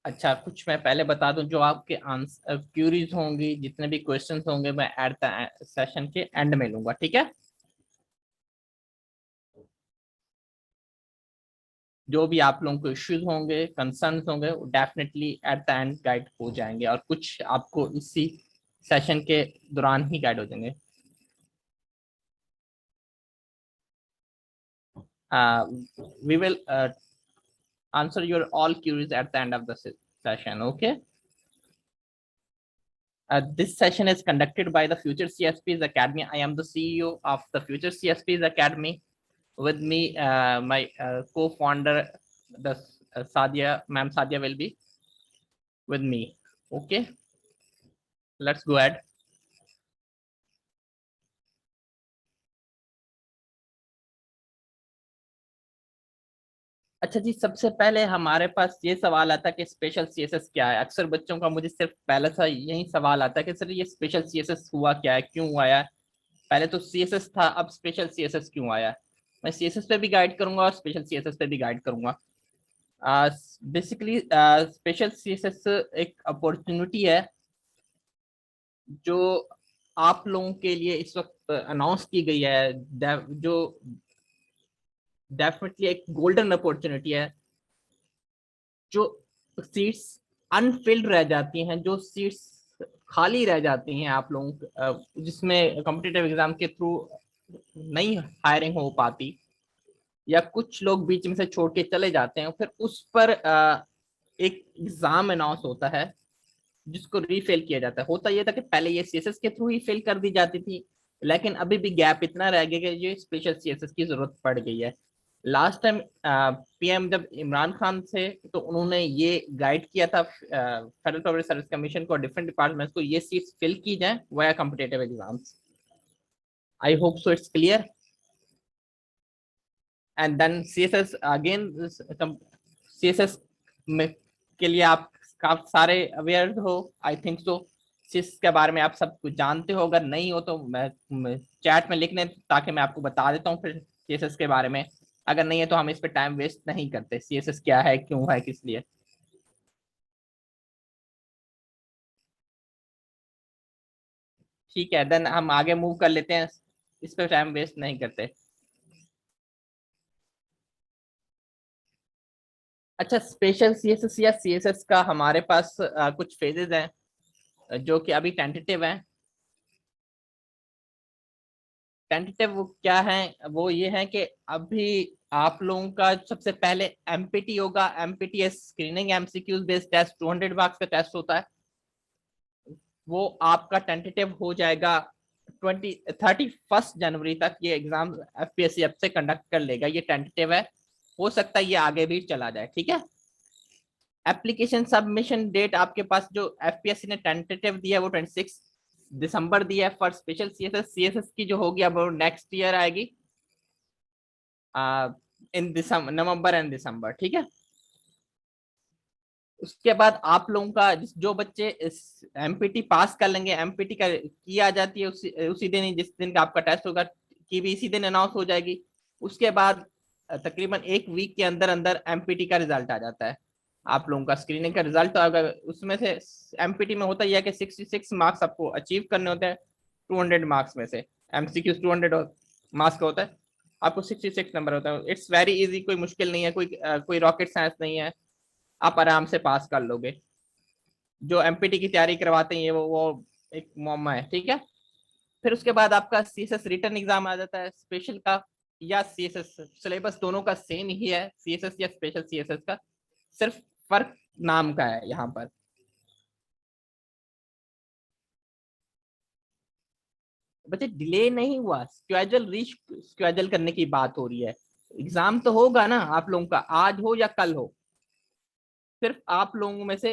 अच्छा, कुछ मैं पहले बता दूं, जो आपके आंसर क्यूरीज होंगी, जितने भी क्वेश्चंस होंगे, मैं एट द सेशन के एंड में लूंगा, ठीक है। जो भी आप लोगों को इश्यूज होंगे, कंसर्न्स होंगे, वो definitely eight the and guide हो जाएंगे, और कुछ आपको इसी सेशन के दौरान ही गाइड हो जाएंगे। We will answer your all queries at the end of the session. Okay. This session is conducted by the Future CSPs Academy. I am the CEO of the Future CSPs Academy. With me, my co-founder, the Sadia, Ma'am Sadia, will be with me. Okay. Let's go ahead. अच्छा जी, सबसे पहले हमारे पास ये सवाल आता है कि special CSS क्या है। अक्सर बच्चों का मुझे सिर्फ पहला सा यही सवाल आता है कि सर ये स्पेशल सीएसएस हुआ क्या है, क्यों आया है। पहले तो सीएसएस था, अब स्पेशल सीएसएस क्यों आया है। मैं सीएसएस पे भी गाइड करूंगा और स्पेशल सीएसएस पे भी गाइड करूंगा। बेसिकली स्पेशल सीएसएस एक अपॉर्चुनिटी है जो आप लोगों के लिए इस वक्त अनाउंस की गई है, जो डेफिनेटली एक गोल्डन अपॉर्चुनिटी है। जो सीट्स अनफिल्ड रह जाती हैं, जो सीट्स खाली रह जाती हैं आप लोगों जिसमें कॉम्पिटिटिव एग्जाम के थ्रू नहीं हायरिंग हो पाती, या कुछ लोग बीच में से छोड़ के चले जाते हैं, फिर उस पर एक एग्जाम अनाउंस होता है जिसको रीफिल किया जाता है। होता यह था कि पहले ये सीएसएस के थ्रू ही फिल कर दी जाती थी, लेकिन अभी भी गैप इतना रह गया कि ये स्पेशल सीएसएस की जरूरत पड़ गई है। लास्ट टाइम पीएम जब इमरान खान थे, तो उन्होंने ये गाइड किया था फेडरल पब्लिक सर्विस कमीशन को, डिफरेंट डिपार्टमेंट्स को, ये सीट्स फिल की जाए via competitive exams. I hope so it's clear. And then CSS again, CSS में के लिए आप काफी सारे अवेयर हो, आई थिंक सो। जिसके बारे में आप सब कुछ जानते हो, अगर नहीं हो तो मैं चैट में लिख लें, ताकि मैं आपको बता देता हूँ फिर सीएसएस के बारे में। अगर नहीं है तो हम इस पे टाइम वेस्ट नहीं करते, सीएसएस क्या है, क्यों है, किस लिए। ठीक है, देन हम आगे मूव कर लेते हैं, इस पे टाइम वेस्ट नहीं करते। अच्छा, स्पेशल सीएसएस या सीएसएस का हमारे पास कुछ फेजेस हैं जो कि अभी टेंटेटिव हैं। टेंटेटिव वो क्या है, वो ये है कि अभी आप लोगों का सबसे पहले एमपीटी होगा। MPT screening MCQs based test, 200 marks का टेस्ट होता है। वो आपका टेंटेटिव हो जाएगा 31 जनवरी तक। ये एग्जाम एफपीएससी अब से कंडक्ट कर लेगा, ये टेंटेटिव है। हो सकता है ये आगे भी चला जाए, ठीक है। एप्लीकेशन सबमिशन डेट आपके पास जो एफपीएससी ने टेंटेटिव दिया है वो 26 दिसंबर दिया है फॉर स्पेशल सीएसएस। सीएसएस की जो होगी अब वो नेक्स्ट ईयर आएगी, इन दिसंबर, नवंबर एंड दिसंबर, ठीक है। उसके बाद आप लोगों का जो बच्चे इस एमपीटी पास कर लेंगे, एमपीटी का की आ जाती है उसी दिन ही, जिस दिन का आपका टेस्ट होगा, की भी इसी दिन अनाउंस हो जाएगी। उसके बाद तकरीबन एक वीक के अंदर अंदर एमपीटी का रिजल्ट आ जाता है। आप लोगों का स्क्रीनिंग का रिजल्ट आएगा, उसमें से एमपीटी में होता यह है कि 66 मार्क्स आपको अचीव करने होते हैं 200 मार्क्स में से। एमसीक्यू 200 मार्क्स का होता है, आपको 66 नंबर होता है। इट्स वेरी इजी, कोई मुश्किल नहीं है, कोई रॉकेट साइंस नहीं है, आप आराम से पास कर लोगे। जो एमपीटी की तैयारी करवाते हैं ये वो एक मौमा है, ठीक है। फिर उसके बाद आपका सीएसएस रिटर्न एग्जाम आ जाता है, स्पेशल का या सीएसएस। सिलेबस दोनों का सेम ही है, सीएसएस या स्पेशल सीएसएस का, सिर्फ फर्क नाम का है यहाँ पर। बच्चे डिले नहीं हुआ, स्क्वेजल रीच स्क्वेजल करने की बात हो रही है। एग्जाम तो होगा ना आप लोगों का, आज हो या कल हो। सिर्फ आप लोगों में से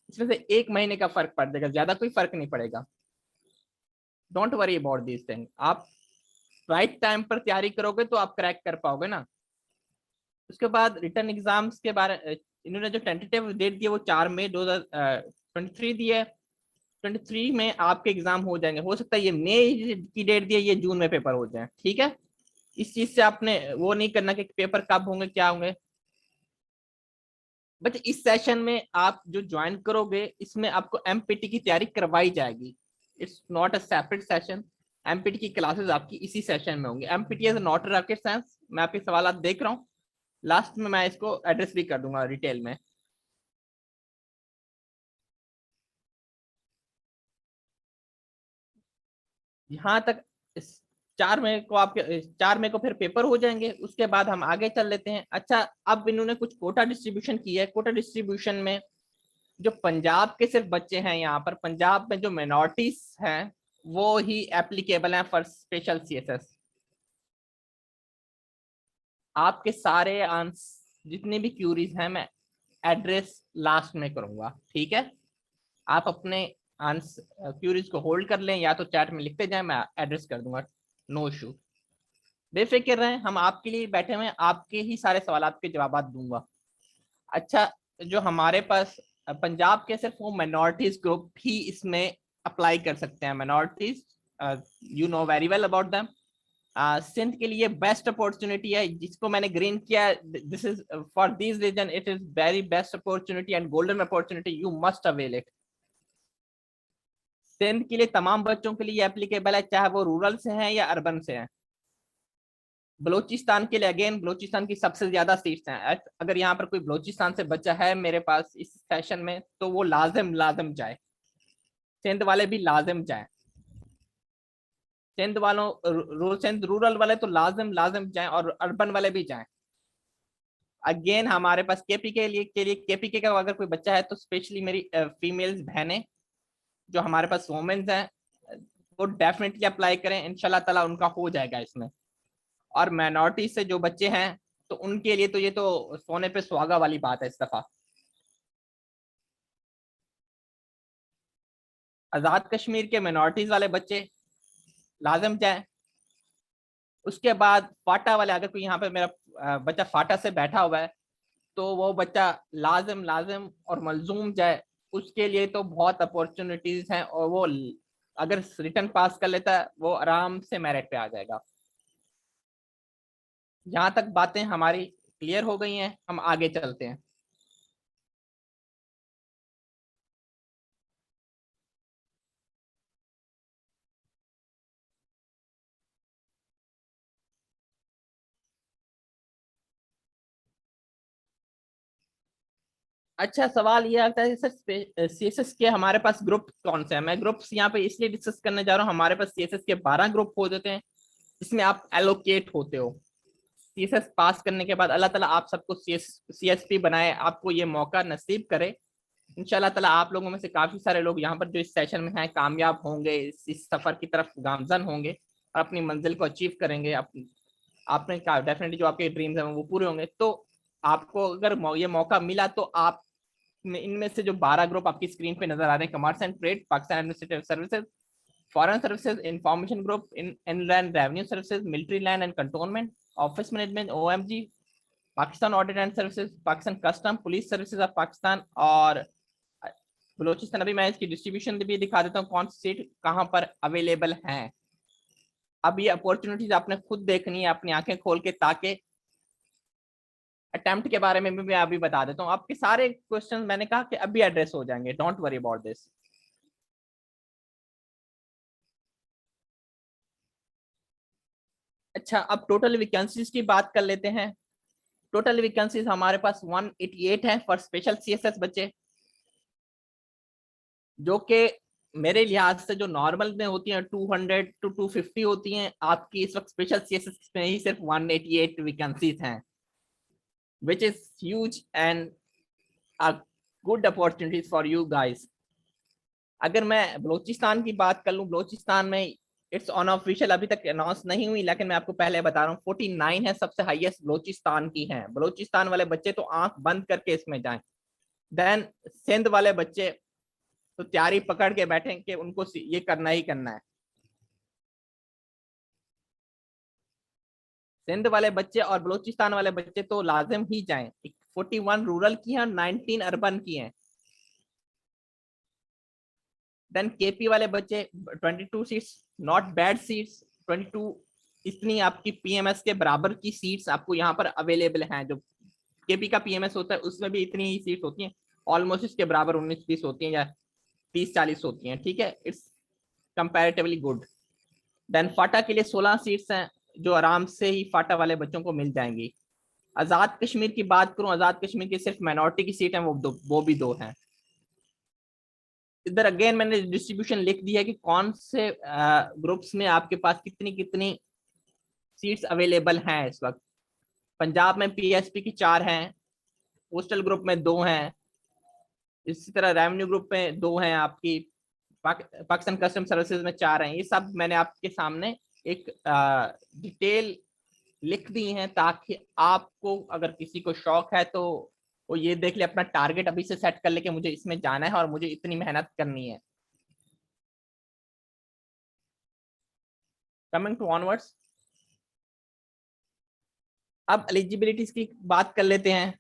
इसमें से एक महीने का फर्क पड़ जाएगा, ज्यादा कोई फर्क नहीं पड़ेगा। Don't worry about this thing. आप राइट टाइम पर तैयारी करोगे तो आप क्रैक कर पाओगे ना। उसके बाद रिटर्न एग्जाम्स के बारे, इन्होंने जो टेंटेटिव डेट दी है वो 4 मई 2023 दी है। 23 में आपके एग्जाम हो जाएंगे। हो सकता है ये मई की डेट दी है, ये जून में पेपर हो जाए, ठीक है। इस चीज से आपने वो नहीं करना कि पेपर कब होंगे, क्या होंगे। बट इस सेशन में आप जो ज्वाइन करोगे इसमें आपको एमपीटी की तैयारी करवाई जाएगी। It's not a separate session. Empty की क्लासेस आपकी इसी सेशन में होंगी। Empty is not rocket science. मैं आपके सवाल देख रहा हूँ, लास्ट में मैं इसको एड्रेस भी कर दूंगा डिटेल में। यहाँ तक इस 4 मई को आपके 4 मई को फिर पेपर हो जाएंगे, उसके बाद हम आगे चल लेते हैं। अच्छा, अब इन्होंने कुछ कोटा डिस्ट्रीब्यूशन किया है। कोटा डिस्ट्रीब्यूशन में जो पंजाब के सिर्फ बच्चे हैं, यहाँ पर पंजाब में जो माइनॉरिटीज हैं वो ही एप्लीकेबल हैं फॉर स्पेशल सीएसएस। आपके सारे आंसर जितनी भी क्यूरीज हैं मैं एड्रेस लास्ट में करूंगा, ठीक है? आप अपने आंसर क्यूरीज को होल्ड कर लें या तो चैट में लिखते जाएं, मैं एड्रेस कर दूंगा, नो इशू। बेफिक्र रहें, हम आपके लिए बैठे हुए हैं, आपके ही सारे सवाल आपके जवाब दूंगा। अच्छा, जो हमारे पास पंजाब के सिर्फ वो माइनॉरिटीज ग्रुप ही इसमें अप्लाई कर सकते हैं। Minorities you know very well about them. Sindh के लिए बेस्ट अपॉर्चुनिटी है, जिसको मैंने ग्रीन किया। This is for this reason, it is very best opportunity and golden opportunity, you must avail it. Sindh के लिए तमाम बच्चों के लिए एप्लीकेबल है, चाहे वो रूरल से हैं या अर्बन से हैं। बलोचिस्तान के लिए अगेन, बलोचिस्तान की सबसे ज्यादा सीट्स हैं। अगर यहाँ पर कोई बलोचिस्तान से बच्चा है मेरे पास इस सेशन में, तो वो लाजिम लाजिम जाए। सिंध वाले भी लाजिम जाए। सिंध वालों सिंध रूरल वाले तो लाजिम लाजिम जाएं और अर्बन वाले भी जाएं। अगेन हमारे पास केपी के लिए केपीके का अगर कोई बच्चा है तो स्पेशली मेरी फीमेल्स बहनें जो हमारे पास वोमेन्स हैं, वो डेफिनेटली अप्लाई करें, इंशाल्लाह ताला उनका हो जाएगा इसमें। और माइनॉरिटी से जो बच्चे हैं तो उनके लिए तो ये तो सोने पे सुहागा वाली बात है इस दफा। आजाद कश्मीर के माइनॉरिटीज वाले बच्चे लाजम जाए। उसके बाद फाटा वाले, अगर कोई यहाँ पे मेरा बच्चा फाटा से बैठा हुआ है तो वो बच्चा लाजिम लाजिम और मलजूम जाए। उसके लिए तो बहुत अपॉर्चुनिटीज हैं, और वो अगर रिटर्न पास कर लेता है वो आराम से मेरिट पे आ जाएगा। यहाँ तक बातें हमारी क्लियर हो गई हैं, हम आगे चलते हैं। अच्छा, सवाल ये आता है सर, सीएसएस के हमारे पास ग्रुप कौन से हैं? मैं ग्रुप्स यहाँ पे इसलिए डिस्कस करने जा रहा हूँ, हमारे पास सीएसएस के 12 ग्रुप हो जाते हैं, इसमें आप एलोकेट होते हो। सीएसएस पास करने के बाद अल्लाह ताला आप सबको सीएसपी बनाए, आपको ये मौका नसीब करे। इंशाल्लाह ताला आप लोगों में से काफी सारे लोग यहाँ पर जो इस सेशन में हैं कामयाब होंगे, इस सफर की तरफ गामजन होंगे और अपनी मंजिल को अचीव करेंगे। आपने कहा डेफिनेटली जो आपके ड्रीम्स हैं वो पूरे होंगे। तो आपको अगर ये मौका मिला तो आप इनमें से जो 12 ग्रुप आपकी स्क्रीन पे नजर आ रहे हैं, commerce and trade, Pakistan administrative services, foreign services, information group, inland revenue services, military land and cantonment, office management, OMG, Pakistan audit and services, Pakistan custom, police services of Pakistan और बलोचिस्तान। अभी मैं इसकी डिस्ट्रीब्यूशन भी दिखा देता हूँ कौन सी सीट कहाँ पर अवेलेबल हैं। अब ये अपॉर्चुनिटीज आपने खुद देखनी है अपनी आंखें खोल के, ताकि अटेम्प्ट के बारे में भी मैं अभी बता देता हूँ। आपके सारे क्वेश्चन मैंने कहा कि अभी एड्रेस हो जाएंगे, डोंट वरी अबाउट दिस। अच्छा, अब टोटल वैकेंसीज की बात कर लेते हैं। टोटल वैकेंसीज हमारे पास 188 है फॉर स्पेशल सीएसएस बच्चे, जो कि मेरे लिहाज से जो नॉर्मल में होती हैं 200 to 250 होती हैं, आपकी इस वक्त स्पेशल सीएसएस में ही सिर्फ 188 वैकेंसीज हैं, which is huge and a good opportunities for you guys. अगर मैं बलोचिस्तान की बात कर लूँ, बलोचिस्तान में इट्स अनऑफिशियल, अभी तक अनाउंस नहीं हुई, लेकिन मैं आपको पहले बता रहा हूँ 49 है, सबसे हाईएस्ट बलोचिस्तान की है। बलोचिस्तान वाले बच्चे तो आंख बंद करके इसमें जाएं। देन सिंध वाले बच्चे तो तैयारी पकड़ के बैठे कि उनको ये करना ही करना है। सिंध वाले बच्चे और बलोचिस्तान वाले बच्चे तो लाजिम ही जाएं। 41 रूरल की हैं और 19 अर्बन की हैं। देन केपी वाले बच्चे 22 सीट्स, नॉट बैड सीट्स। 22 इतनी आपकी पीएमएस के बराबर की सीट्स आपको यहाँ पर अवेलेबल हैं, जो केपी का पीएमएस होता है उसमें भी इतनी ही सीट होती हैं, ऑलमोस्ट इसके बराबर 19-20 होती हैं या 30-40 होती हैं, ठीक है, इट्स कंपैरेटिवली गुड। देन फाटा के लिए 16 सीट्स हैं जो आराम से ही फाटा वाले बच्चों को मिल जाएंगी। आजाद कश्मीर की बात करूं, आजाद कश्मीर की सिर्फ माइनॉरिटी की सीट है, वो भी 2 हैं। इधर अगेन मैंने डिस्ट्रीब्यूशन लिख दी है कि कौन से ग्रुप्स में आपके पास कितनी कितनी सीट्स अवेलेबल हैं इस वक्त। पंजाब में पीएसपी की 4 हैं, पोस्टल ग्रुप में 2 हैं, इसी तरह रेवेन्यू ग्रुप में 2 हैं आपकी, पाकिस्तान कस्टम सर्विसेज में 4 हैं। ये सब मैंने आपके सामने एक डिटेल लिख दी हैं ताकि आपको अगर किसी को शौक है तो वो ये देख ले, अपना टारगेट अभी से सेट कर ले कि मुझे इसमें जाना है और मुझे इतनी मेहनत करनी है। कमिंग टू ऑनवर्ड्स, अब एलिजिबिलिटीज की बात कर लेते हैं,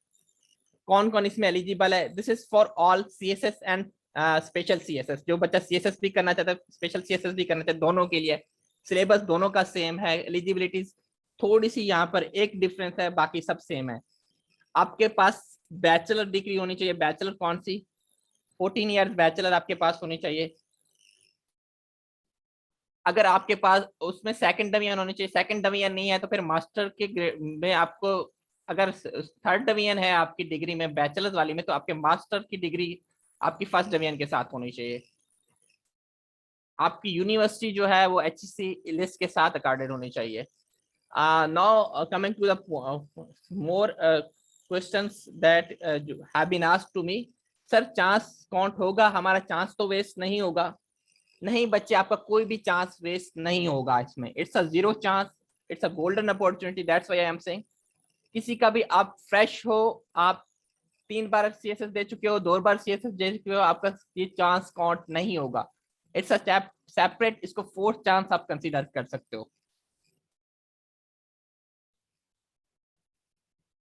कौन कौन इसमें एलिजिबल है। This is for all CSS and special CSS. जो बच्चा सीएसएस भी करना चाहता है, स्पेशल सीएसएस भी करना चाहता है, दोनों के लिए सिलेबस दोनों का सेम है। एलिजिबिलिटीज थोड़ी सी यहाँ पर एक डिफरेंस है, बाकी सब सेम है। आपके पास बैचलर डिग्री होनी चाहिए। बैचलर कौन सी? 14 ईयर्स बैचलर आपके पास होनी चाहिए। अगर आपके पास उसमें सेकंड डिवीजन होनी चाहिए, सेकंड डिवीजन नहीं है तो फिर मास्टर के में आपको, अगर थर्ड डिवीजन है आपकी डिग्री में बैचलर्स वाली में, तो आपके मास्टर की डिग्री आपकी फर्स्ट डिवीजन के साथ होनी चाहिए। आपकी यूनिवर्सिटी जो है वो एचईसी लिस्ट के साथ अकॉर्डेड होनी चाहिए। Now coming to the more questions that have been asked to me. Sir chance count होगा? हमारा चांस तो वेस्ट नहीं होगा। नहीं बच्चे, आपका कोई भी चांस वेस्ट नहीं होगा इसमें। It's a zero chance, it's a golden opportunity, that's why I am saying. किसी का भी, आप फ्रेश हो, आप 3 बार सीएसएस दे चुके हो, 2 बार सीएसएस दे चुके हो, आपका ये चांस काउंट नहीं होगा। इट्स अ सेपरेट, इसको फोर्थ चांस आप कंसीडर कर सकते हो।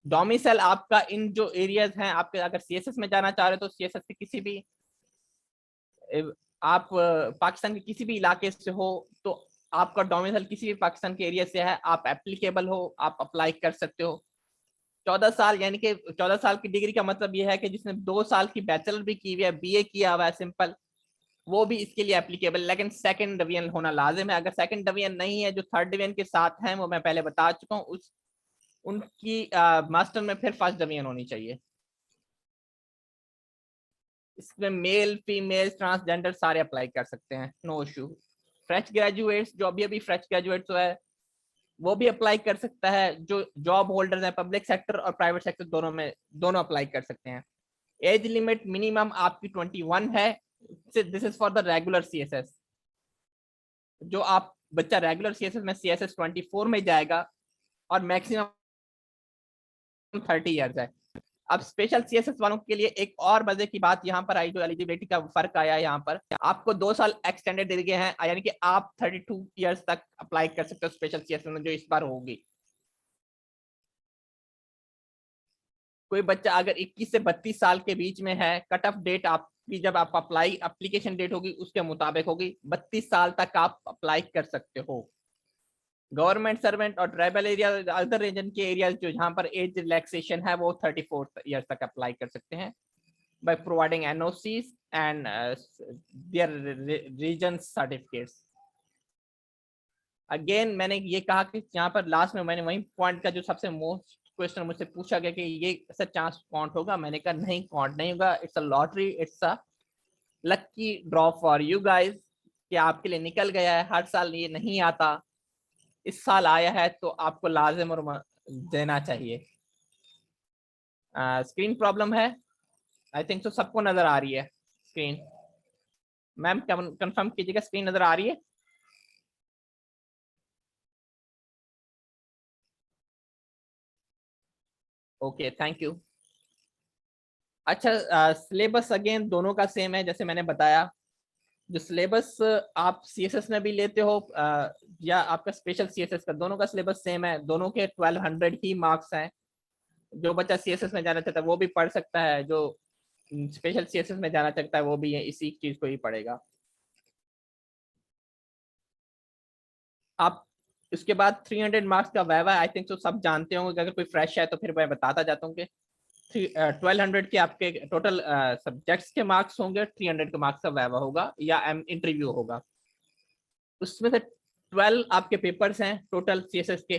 डोमिसाइल आपका इन जो एरियाज हैं, आपके अगर सीएसएस में जाना चाह रहे हो तो सीएसएस के किसी भी, आप पाकिस्तान के किसी भी इलाके से हो तो आपका डोमिसाइल किसी भी पाकिस्तान के एरिया से है, आप एप्लीकेबल हो, आप अप्लाई कर सकते हो। 14 साल, यानी कि 14 साल की डिग्री का मतलब यह है कि जिसने 2 साल की बैचलर भी की हुई है, बीए किया हुआ है सिंपल, वो भी इसके लिए एप्लीकेबल। लेकिन सेकंड डिवीजन होना लाजिम है। अगर सेकंड डिवीजन नहीं है, जो थर्ड डिवीजन के साथ हैं, वो मैं पहले बता चुका हूँ, उस उनकी मास्टर में फिर फर्स्ट डिवीजन होनी चाहिए। इसमें मेल फीमेल ट्रांसजेंडर सारे अप्लाई कर सकते हैं, नो इशू। फ्रेश ग्रेजुएट्स, जो अभी अभी फ्रेश ग्रेजुएट्स है, वो भी अप्लाई कर सकता है। जो जॉब होल्डर्स हैं पब्लिक सेक्टर और प्राइवेट सेक्टर दोनों में, दोनों अप्लाई कर सकते हैं। एज लिमिट मिनिमम आपकी 21 है। This is for the regular CSS. जो आप बच्चा रेगुलर सीएसएस में सीएसएस 24 में जाएगा और मैक्सिमम 30 ईयर्स है। अब स्पेशल सीएसएस वालों के लिए एक और मजे की बात यहाँ पर आई, जो एलिजिबिलिटी का फर्क आया है, यहाँ पर आपको 2 साल एक्सटेंडेड दे गए हैं, यानी कि आप 32 ईयर्स तक अप्लाई कर सकते हो स्पेशल सीएसएस में, जो इस बार होगी। कोई बच्चा अगर 21 से 32 साल के बीच में है, कट ऑफ डेट आपकी जब आप अप्लाई एप्लीकेशन डेट होगी उसके मुताबिक होगी, 32 साल तक आप अप्लाई कर सकते हो। गवर्नमेंट सर्वेंट और ट्राइबल एरिया, अदर रीजन के एरिया जो जहां पर एज रिलैक्सेशन है, वो 34 ईयर्स तक अप्लाई कर सकते हैं by providing NOCs and their region certificates। Again मैंने ये कहा कि यहाँ पर लास्ट में मैंने वही पॉइंट का जो सबसे मोस्ट क्वेश्चन मुझसे पूछा गया कि ये सर चांस काउंट होगा, मैंने कहा नहीं काउंट नहीं होगा। It's a lottery, it's a lucky draw for you guys, कि आपके लिए निकल गया है। हर साल ये नहीं आता, इस साल आया है तो आपको लाजिम और देना चाहिए। स्क्रीन प्रॉब्लम है आई थिंक, तो सबको नजर आ रही है स्क्रीन? मैम कंफर्म कीजिएगा स्क्रीन नजर आ रही है? Okay thank you. अच्छा, सिलेबस अगेन दोनों का सेम है, जैसे मैंने बताया। जो सिलेबस आप सीएसएस में भी लेते हो या आपका स्पेशल सीएसएस का, दोनों का सिलेबस सेम है। दोनों के 1200 ही मार्क्स हैं। जो बच्चा सीएसएस में जाना चाहता है वो भी पढ़ सकता है, जो स्पेशल सीएसएस में जाना चाहता है वो भी इसी चीज को ही पढ़ेगा। आप उसके बाद 300 मार्क्स का वाइवा, आई थिंक तो सब जानते होंगे, अगर कोई फ्रेश है तो फिर मैं बताता जाता हूँ कि 1200 के आपके टोटल सब्जेक्ट्स के मार्क्स होंगे, 300 के मार्क्स का वाइवा होगा या इंटरव्यू होगा। उसमें से 12 आपके पेपर्स हैं टोटल सीएसएस के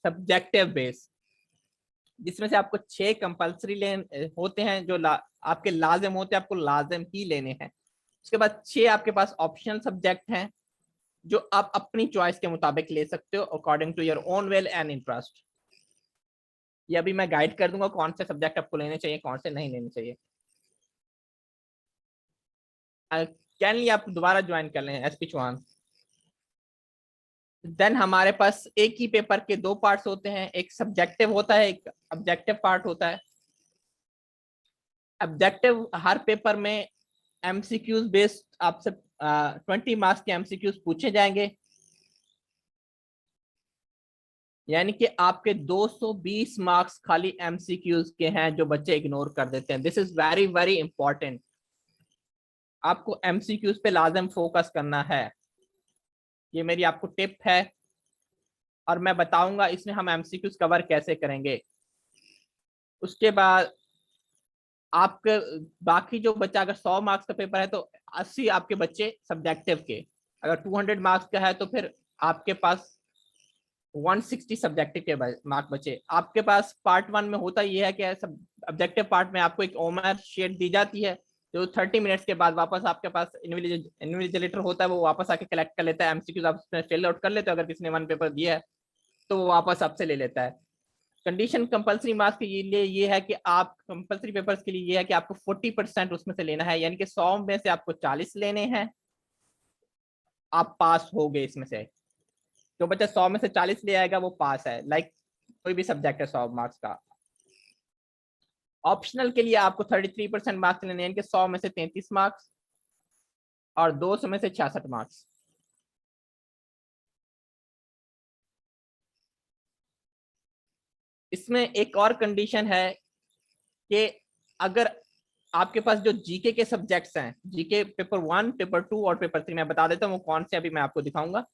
सब्जेक्टिव बेस, जिसमें से आपको 6 कंपल्सरी होते हैं जो आपके लाजिम होते हैं, आपको लाजिम ही लेने हैं। उसके बाद 6 आपके पास ऑप्शनल सब्जेक्ट हैं जो आप अपनी चॉइस के मुताबिक ले सकते हो according to your own will and interest. ये अभी मैं गाइड कर दूंगा कौन से सब्जेक्ट आपको लेने चाहिए, कौन से नहीं लेने चाहिए। कैन आप दोबारा ज्वाइन कर लें एसपी चौहान। देन हमारे पास एक ही पेपर के 2 पार्ट्स होते हैं, एक सब्जेक्टिव होता है, एक ऑब्जेक्टिव पार्ट होता है। ऑब्जेक्टिव हर पेपर में एमसीक्यूज बेस्ड आपसे 20 मार्क्स के एमसीक्यूज पूछे जाएंगे, यानी कि आपके 220 मार्क्स खाली एमसीक्यूज के हैं जो बच्चे इग्नोर कर देते हैं। This is very very important, आपको एमसीक्यूज पे लाजम फोकस करना है, ये मेरी आपको टिप है और मैं बताऊंगा इसमें हम एमसीक्यूज कवर कैसे करेंगे। उसके बाद आपके बाकी जो बच्चा, अगर 100 मार्क्स का पेपर है तो 80 आपके बच्चे सब्जेक्टिव के, अगर 200 मार्क्स का है तो फिर आपके पास 160 सब्जेक्टिव के मार्क बचे। आपके पास पार्ट 1 में होता यह है कि ऑब्जेक्टिव पार्ट में आपको एक ओमर शीट दी जाती है जो 30 मिनट्स के बाद वापस आपके पास इन्विजिलेटर होता है, वो वापस आके कलेक्ट कर लेता है एमसीक्यूज, आप उसमें फिल आउट कर लेते हो, अगर किसी ने 1 पेपर दिया है तो वो वापस आपसे ले लेता है। कंडीशन कंपलसरी मार्क्स के लिए ये है कि आप कंपलसरी पेपर्स के लिए ये है कि आपको 40% उसमें से लेना है, यानी कि 100 में से आपको 40 लेने हैं, आप पास हो गए इसमें से। जो बच्चा 100 में से 40 ले आएगा वो पास है, लाइक कोई भी सब्जेक्ट है 100 मार्क्स का। ऑप्शनल के लिए आपको 33% मार्क्स लेने हैं, यानी कि 100 में से 33 मार्क्स और 200 में से 66 मार्क्स। इसमें एक और कंडीशन है कि अगर आपके पास जो जीके के सब्जेक्ट्स हैं, जीके पेपर 1, पेपर 2 और पेपर 3, मैं बता देता हूँ वो कौन से अभी मैं आपको दिखाऊंगा,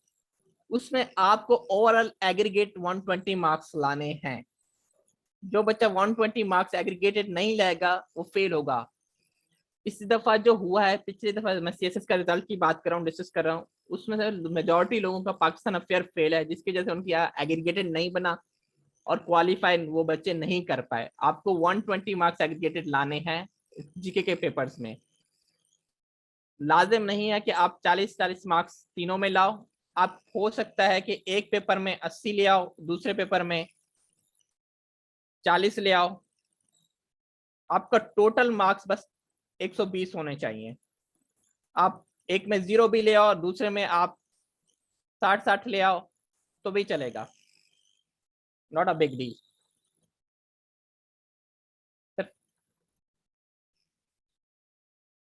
उसमें आपको ओवरऑल एग्रीगेट 120 मार्क्स लाने हैं। जो बच्चा 120 मार्क्स एग्रीगेटेड नहीं लाएगा वो फेल होगा। इस दफा जो हुआ है, पिछली दफा मैं सीएसएस का रिजल्ट की बात कर रहा हूँ, डिस्कस कर रहा हूँ, उसमें से मेजोरिटी लोगों का पाकिस्तान अफेयर फेल है, जिसकी वजह से उनकी एग्रीगेटेड नहीं बना और क्वालिफाई वो बच्चे नहीं कर पाए। आपको 120 मार्क्स एग्रीगेटेड लाने हैं जीके के पेपर्स में। लाजिम नहीं है कि आप 40-40 मार्क्स तीनों में लाओ, आप हो सकता है कि एक पेपर में 80 ले आओ, दूसरे पेपर में 40 ले आओ, आपका टोटल मार्क्स बस 120 होने चाहिए। आप एक में 0 भी ले आओ और दूसरे में आप 60-60 ले आओ तो भी चलेगा, नॉट अ बिग डील।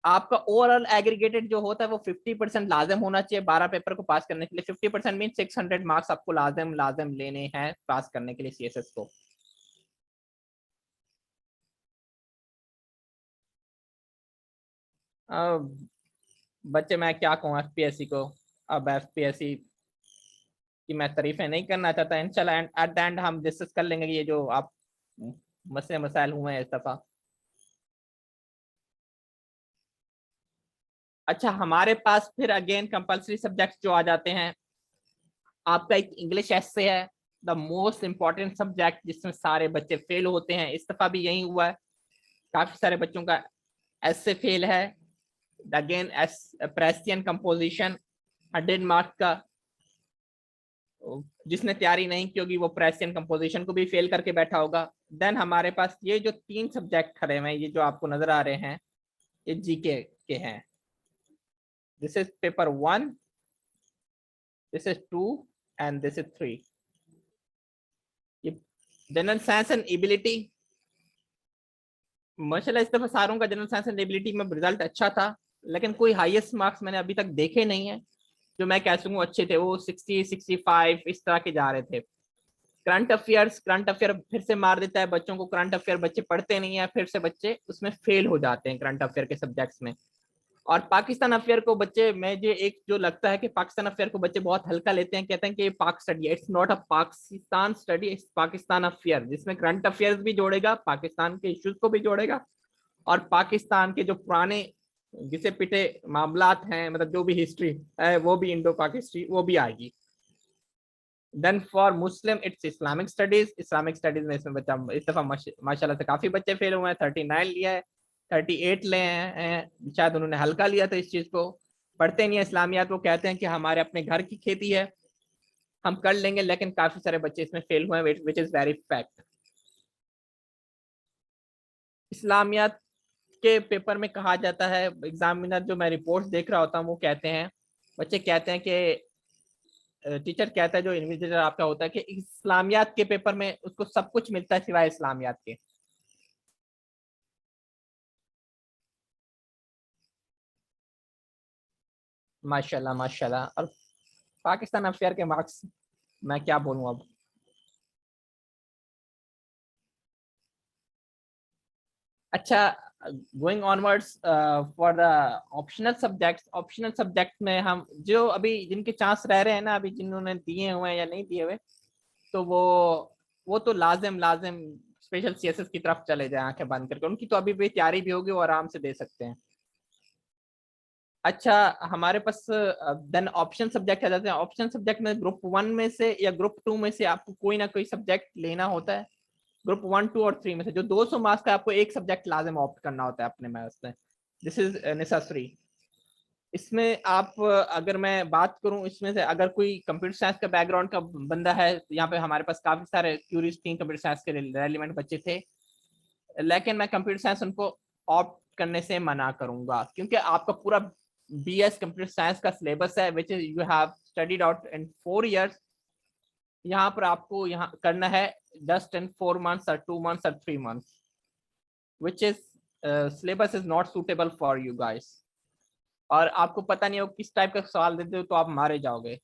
आपका ओवरऑल एग्रीगेटेड जो होता है वो 50% लाजिम होना चाहिए 12 पेपर को पास करने के लिए। 50% मीन 600 मार्क्स आपको लाजिम लाजिम लेने हैं पास करने के लिए सीएसएस को। बच्चे मैं क्या कहूँ एफपीएससी को, अब एफपीएससी की मैं तारीफें नहीं करना चाहता, इंशाल्लाह एट द एंड हम डिस्कस कर लेंगे ये जो आप मसले मसाइल हुए हैं इस दफा। अच्छा, हमारे पास फिर अगेन कंपलसरी सब्जेक्ट्स जो आ जाते हैं, आपका एक इंग्लिश एसे है, द मोस्ट इंपॉर्टेंट सब्जेक्ट, जिसमें सारे बच्चे फेल होते हैं। इस दफा भी यही हुआ है, काफी सारे बच्चों का एसे फेल है। अगेन प्रेसियन कंपोजिशन 100 मार्क्स का, जिसने तैयारी नहीं की होगी वो प्रेसियन कंपोजिशन को भी फेल करके बैठा होगा। देन हमारे पास ये जो 3 सब्जेक्ट खड़े हुए हैं, ये जो आपको नजर आ रहे हैं, ये जीके के हैं। This is paper 1, this is 2 and this is 3। ये जनरल साइंस एंड एबिलिटी, माशाल्लाह इस दफा सारों का जनरल साइंस एंड एबिलिटी में रिजल्ट अच्छा था, लेकिन कोई हाईएस्ट मार्क्स मैंने अभी तक देखे नहीं है जो मैं कह सकूं अच्छे थे। वो 60, 65 इस तरह के जा रहे थे। करंट अफेयर फिर से मार देता है बच्चों को, करंट अफेयर बच्चे पढ़ते नहीं है, फिर से बच्चे उसमें फेल हो जाते हैं करंट अफेयर के सब्जेक्ट्स में। और पाकिस्तान अफेयर को बच्चे में जो एक जो लगता है कि पाकिस्तान अफेयर को बच्चे बहुत हल्का लेते हैं, कहते हैं कि ये पाक स्टडी है। It's not a Pakistan study, it's Pakistan affair, जिसमें करंट अफेयर्स भी जोड़ेगा, पाकिस्तान के इश्यूज को भी जोड़ेगा, और पाकिस्तान के जो पुराने घिसे पिटे मामलात हैं, मतलब जो भी हिस्ट्री है वो भी, इंडो पाक हिस्ट्री वो भी आएगी। Then for Muslim it's Islamic studies. Islamic studies में इसमें बच्चा इस दफा माशाल्लाह से काफी बच्चे फेल हुए हैं, 39 लिया है, 38 ले हैं, शायद उन्होंने हल्का लिया था इस चीज को, पढ़ते नहीं है इस्लामियात। वो कहते हैं कि हमारे अपने घर की खेती है, हम कर लेंगे, लेकिन काफी सारे बच्चे इसमें फेल हुए हैं, विच इज वेरी फैक्ट। इस्लामियात के पेपर में कहा जाता है, एग्जामिनर जो मैं रिपोर्ट देख रहा होता हूँ वो कहते हैं, बच्चे कहते हैं कि टीचर कहता है, जो इन्विजिलेटर आपका होता है, कि इस्लामियात के पेपर में उसको सब कुछ मिलता है सिवाय इस्लामियात के। माशाल्लाह माशाल्लाह। और पाकिस्तान अफेयर के मार्क्स मैं क्या बोलूं अब। अच्छा, going onwards for the optional subjects. Optional subject में हम जो अभी जिनके चांस रह रहे हैं ना, अभी जिन्होंने दिए हुए हैं या नहीं दिए हुए, तो वो तो लाजिम लाजिम स्पेशल सीएसएस की तरफ चले जाए आंखें बंद करके, उनकी तो अभी भी तैयारी भी होगी, वो आराम से दे सकते हैं। अच्छा, हमारे पास देन ऑप्शन सब्जेक्ट आ जाते हैं। ऑप्शन सब्जेक्ट में ग्रुप 1 में से या ग्रुप 2 में से आपको कोई ना कोई सब्जेक्ट लेना होता है। ग्रुप 1, 2 और 3 में से जो 200 मार्क्स का, आपको एक सब्जेक्ट लाजिम ऑप्ट करना होता है अपने मैथ्स में। This is necessary. इसमें आप अगर मैं बात करूं, इसमें से अगर कोई कंप्यूटर साइंस का बैकग्राउंड का बंदा है, यहाँ पे हमारे पास काफी सारे क्यूरीज टीम कंप्यूटर साइंस के रेलिवेंट बच्चे थे, लेकिन मैं कंप्यूटर साइंस उनको ऑप्ट करने से मना करूंगा, क्योंकि आपका पूरा बीएस कंप्यूटर साइंस का सिलेबस है, which is you have studied out in 4 years। यहाँ पर आपको यहाँ करना है just in 4 months or 2 months or 3 months, which is syllabus is not suitable for you guys. और आपको पता नहीं हो किस टाइप का सवाल देते हो, तो आप मारे जाओगे।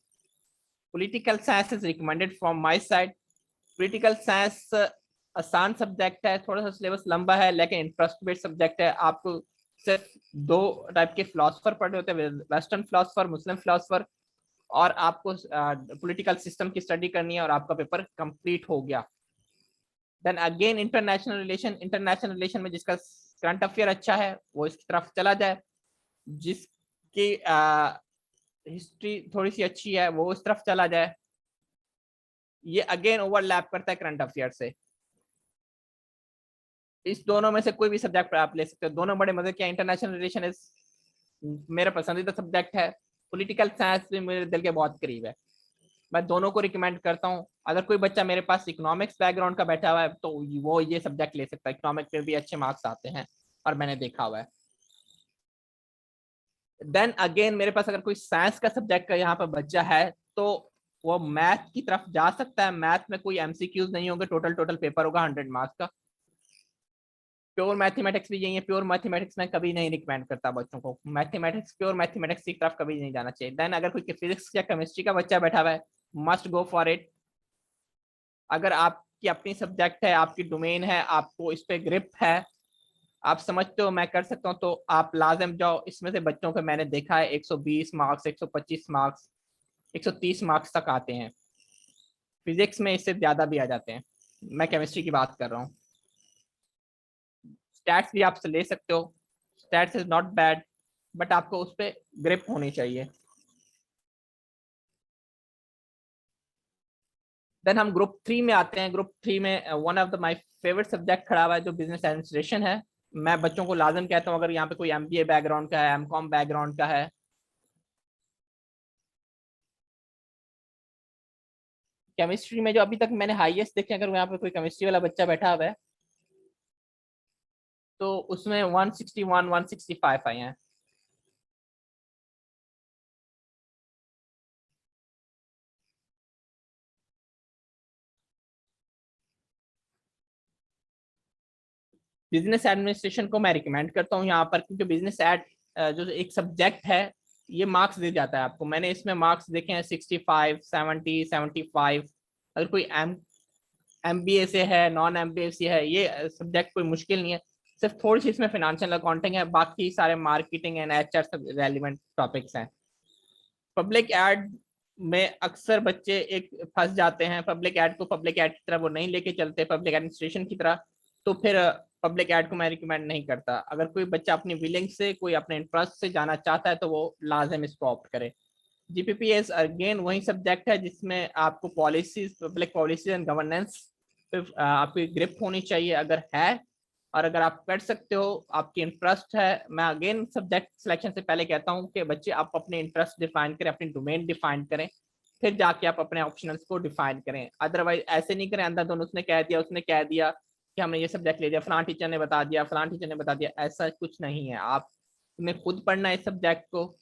Political science is recommended from my side. Political science आसान सब्जेक्ट है, थोड़ा सा सिलेबस लंबा है, लेकिन इंटरेस्ट बेस्ड सब्जेक्ट है। आपको सिर्फ दो टाइप के फिलोसफर पढ़ने होते हैं, वेस्टर्न फिलोसफर, मुस्लिम फिलोसफर, और आपको पॉलिटिकल सिस्टम की स्टडी करनी है, और आपका पेपर कंप्लीट हो गया। Then again international relation. International relation में जिसका करंट अफेयर अच्छा है वो इसकी तरफ चला जाए, जिसकी हिस्ट्री थोड़ी सी अच्छी है वो उस तरफ चला जाए। ये अगेन ओवरलैप करता है करंट अफेयर से। इस दोनों में से कोई भी सब्जेक्ट आप ले सकते हो, दोनों बड़े मजे के। इंटरनेशनल रिलेशन इज मेरा पसंदीदा सब्जेक्ट है, पॉलिटिकल साइंस भी मेरे दिल के बहुत करीब है। मैं दोनों को रिकमेंड करता हूँ। अगर कोई बच्चा मेरे पास इकोनॉमिक्स बैकग्राउंड का बैठा हुआ है, तो वो ये सब्जेक्ट ले सकता है, इकोनॉमिक्स में भी अच्छे मार्क्स आते हैं, और मैंने देखा हुआ है। देन अगेन मेरे पास अगर कोई साइंस का सब्जेक्ट का यहाँ पर बच्चा है, तो वो मैथ की तरफ जा सकता है। मैथ में कोई एमसीक्यूज नहीं होंगे, टोटल टोटल पेपर होगा 100 मार्क्स का। प्योर मैथमेटिक्स भी यही है, प्योर मैथमेटिक्स में कभी नहीं रिकमेंड करता बच्चों को, मैथमेटिक्स प्योर मैथमेटिक्स की तरफ कभी नहीं जाना चाहिए। देन अगर कोई फिजिक्स या केमिस्ट्री का बच्चा बैठा हुआ है, मस्ट गो फॉर इट। अगर आपकी अपनी सब्जेक्ट है, आपकी डोमेन है, आपको इस पे ग्रिप है, आप समझते हो मैं कर सकता हूँ, तो आप लाजिम जाओ। इसमें से बच्चों को मैंने देखा है 120 मार्क्स, 125 मार्क्स, 130 मार्क्स तक आते हैं। फिजिक्स में इससे ज्यादा भी आ जाते हैं, मैं केमिस्ट्री की बात कर रहा हूँ। स्टैट्स भी आप ले सकते हो, stats is not bad, but आपको उस पर ग्रिप होनी चाहिए। देन हम ग्रुप 3 में आते हैं। ग्रुप 3 में one of the my favourite subject खड़ा हुआ है, जो बिजनेस एडमिनिस्ट्रेशन है। मैं बच्चों को लाजम कहता हूँ, अगर यहाँ पे कोई एमबीए बैकग्राउंड का है, एमकॉम बैकग्राउंड का है, केमिस्ट्री में जो अभी तक मैंने हाईएस्ट देखे, अगर यहाँ पे कोई केमिस्ट्री वाला बच्चा बैठा हुआ है, तो उसमें 161 165 आए हैं। बिजनेस एडमिनिस्ट्रेशन को मैं रिकमेंड करता हूँ यहाँ पर, क्योंकि बिजनेस एड जो एक सब्जेक्ट है, ये मार्क्स दे जाता है आपको। मैंने इसमें मार्क्स देखे हैं 65, 70, 75। अगर कोई एमबीए से है, नॉन एमबीए से है, ये सब्जेक्ट कोई मुश्किल नहीं है। सिर्फ थोड़ी सी इसमें फाइनेंशियल अकाउंटिंग है, बाकी सारे मार्केटिंग एंड एचआर सब रेलिवेंट टॉपिक्स हैं। पब्लिक एड में अक्सर बच्चे एक फंस जाते हैं, पब्लिक एड को पब्लिक एड की तरह वो नहीं लेके चलते, पब्लिक एडमिनिस्ट्रेशन की तरह। तो फिर पब्लिक एड को मैं रिकमेंड नहीं करता। अगर कोई बच्चा अपनी विलिंग से, कोई अपने इंटरेस्ट से जाना चाहता है तो वो लाजम इसको ऑप्ट करे। जीपीपीएस अगेन वही सब्जेक्ट है जिसमें आपको policies, public policies and governance पे आपकी ग्रिप होनी चाहिए, अगर है और अगर आप कर सकते हो, आपकी इंटरेस्ट है। मैं अगेन सब्जेक्ट सिलेक्शन से पहले कहता हूँ कि बच्चे आप अपने इंटरेस्ट डिफाइन करें, अपनी डोमेन डिफाइन करें, फिर जाके आप अपने ऑप्शनल्स को डिफाइन करें। अदरवाइज ऐसे नहीं करें अंदर दोनों, उसने कह दिया, उसने कह दिया कि हमने ये सब्जेक्ट ले दिया, फलां टीचर ने बता दिया, फलां टीचर ने बता दिया, ऐसा कुछ नहीं है। आप तुम्हें खुद पढ़ना है इस सब्जेक्ट को,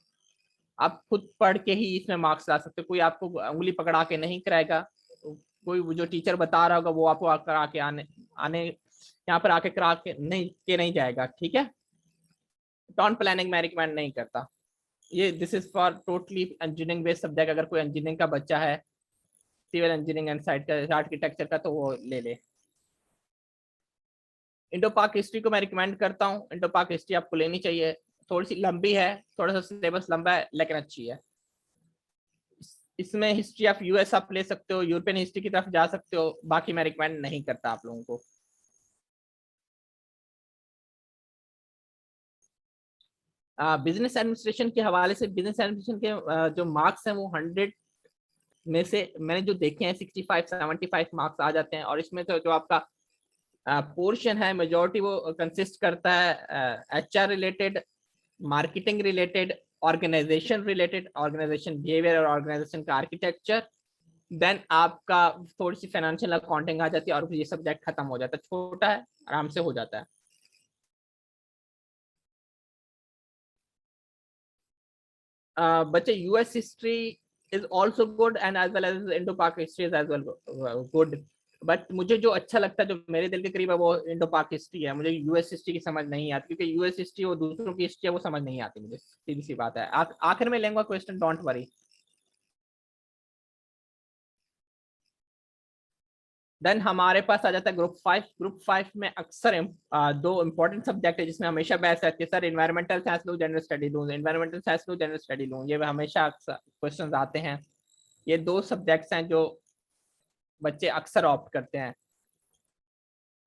आप खुद पढ़ के ही इसमें मार्क्स ला सकते हो। कोई आपको उंगली पकड़ा के नहीं कराएगा, कोई जो टीचर बता रहा होगा वो आपको करा के आने यहाँ पर आके करा के नहीं जाएगा, ठीक है। टाउन प्लानिंग मैं रिकमेंड नहीं करता। ये this is for totally engineering based subject. अगर कोई इंजीनियरिंग का बच्चा है, सिविल इंजीनियरिंग एंड साइट का, आर्किटेक्चर का, तो वो ले। इंडो पाक हिस्ट्री को मैं रिकमेंड करता हूँ। इंडो पाक हिस्ट्री आपको लेनी चाहिए, थोड़ी सी लंबी है, थोड़ा सा सिलेबस लंबा है, लेकिन अच्छी है। इसमें हिस्ट्री ऑफ यूएस आप ले सकते हो, यूरोपियन हिस्ट्री की तरफ जा सकते हो, बाकी मैं रिकमेंड नहीं करता आप लोगों को। बिजनेस एडमिनिस्ट्रेशन के हवाले से, बिजनेस एडमिनिस्ट्रेशन के जो मार्क्स हैं वो 100 में से मैंने जो देखे हैं 65-75 मार्क्स आ जाते हैं। और इसमें तो जो आपका पोर्शन है मेजोरिटी वो कंसिस्ट करता है HR related, marketing related, organisation related, organisation behaviour और ऑर्गेनाइजेशन का आर्किटेक्चर। देन आपका थोड़ी सी फाइनेंशियल अकाउंटिंग आ जाती है और ये सब्जेक्ट खत्म हो जाता है। छोटा है, आराम से हो जाता है। बच्चे US history is also good and as well as Indo Pak history is as well good. But मुझे जो अच्छा लगता है, जो मेरे दिल के करीब है, वो इंडो पाक हिस्ट्री है। मुझे यूएस हिस्ट्री की समझ नहीं आती, क्योंकि यूएस हिस्ट्री वो दूसरों की हिस्ट्री है, वो समझ नहीं आती मुझे, सीधी सी बात है। आखिर में लेंगे क्वेश्चन, डोंट वरी। देन हमारे पास आ जाता है ग्रुप 5। ग्रुप 5 में अक्सर दो इंपॉर्टेंट सब्जेक्ट है जिसमें हमेशा बहस रहती है, सर इन्वायरमेंटल साइंस लूं, जनरल स्टडी लूं, इन्वायरमेंटल साइंस लूं, जनरल स्टडी लूं। ये हमेशा क्वेश्चन आते हैं। ये दो सब्जेक्ट्स हैं जो बच्चे अक्सर ऑप्ट करते हैं।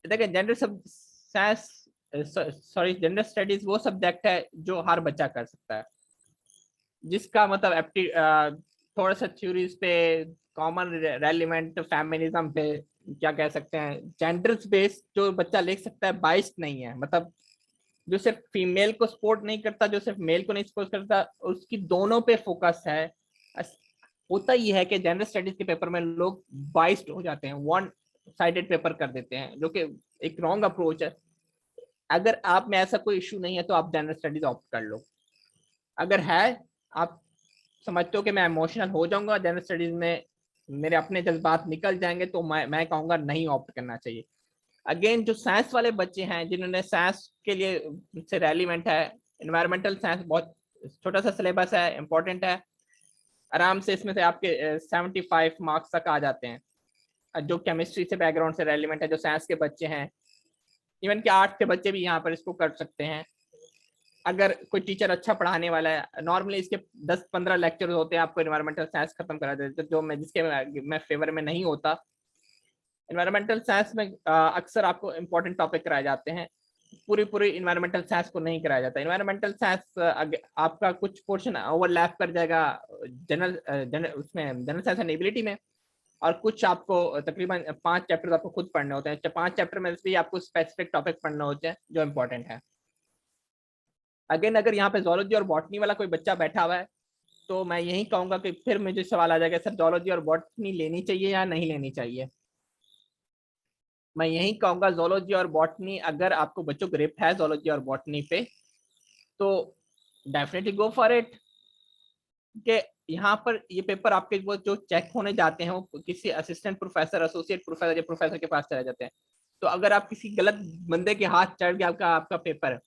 देखिए general science, sorry general studies वो सब्जेक्ट है जो हर बच्चा कर सकता है, जिसका मतलब थोड़ा सा थ्योरीज पे, कॉमन रेलिवेंट फेमिनिज्म पे, क्या कह सकते हैं, जेंडर बेस्ड जो बच्चा लिख सकता है, बाइस्ड नहीं है। मतलब जो सिर्फ फीमेल को सपोर्ट नहीं करता, जो सिर्फ मेल को नहीं सपोर्ट करता, उसकी दोनों पे फोकस है। होता ही है कि जनरल स्टडीज के पेपर में लोग बाइस्ड हो जाते हैं, वन साइडेड पेपर कर देते हैं, जो कि एक रॉन्ग अप्रोच है। अगर आप में ऐसा कोई इशू नहीं है तो आप जनरल स्टडीज ऑप्ट कर लो। अगर है, आप समझते हो कि मैं इमोशनल हो जाऊंगा जनरल स्टडीज में, मेरे अपने जज्बात निकल जाएंगे, तो मैं कहूंगा नहीं ऑप्ट करना चाहिए। अगेन जो साइंस वाले बच्चे हैं, जिन्होंने साइंस के लिए से रेलिवेंट है, इन्वायरमेंटल साइंस बहुत छोटा सा सिलेबस है, इंपॉर्टेंट है, आराम से इसमें से आपके 75 मार्क्स तक आ जाते हैं। जो केमिस्ट्री से बैकग्राउंड से रेलिवेंट है, जो साइंस के बच्चे हैं, इवन के आर्ट्स के बच्चे भी यहाँ पर इसको कर सकते हैं। अगर कोई टीचर अच्छा पढ़ाने वाला है, नॉर्मली इसके 10-15 लेक्चर होते हैं, आपको इन्वायरमेंटल साइंस खत्म करा देते हैं, जो मैं जिसके मैं फेवर में नहीं होता। इन्वायरमेंटल साइंस में अक्सर आपको इंपॉर्टेंट टॉपिक कराए जाते हैं, पूरी पूरी इन्वायरमेंटल साइंस को नहीं कराया जाता। इन्वायरमेंटल साइंस आपका कुछ पोर्शन ओवरलैप कर जाएगा जनरल साइंस एंड एबिलिटी में, और कुछ आपको तकरीबन 5 चैप्टर आपको खुद पढ़ने होते हैं। 5 चैप्टर में भी आपको स्पेसिफिक टॉपिक पढ़ने होते हैं जो इंपॉर्टेंट है। अगेन अगर यहाँ पे जोलॉजी और बॉटनी वाला कोई बच्चा बैठा हुआ है, तो मैं यही कहूंगा कि फिर मुझे सवाल आ जाएगा, सर जोलॉजी और बॉटनी लेनी चाहिए या नहीं लेनी चाहिए। मैं यही कहूंगा जोलॉजी और बॉटनी, अगर आपको बच्चों ग्रिप है जोलॉजी और बॉटनी पे, तो डेफिनेटली गो फॉर इट। कि यहाँ पर ये पेपर आपके वो जो चेक होने जाते हैं, वो किसी असिस्टेंट प्रोफेसर, एसोसिएट प्रोफेसर या प्रोफेसर के पास चले जाते हैं। तो अगर आप किसी गलत बंदे के हाथ चढ़ गया आपका आपका पेपर,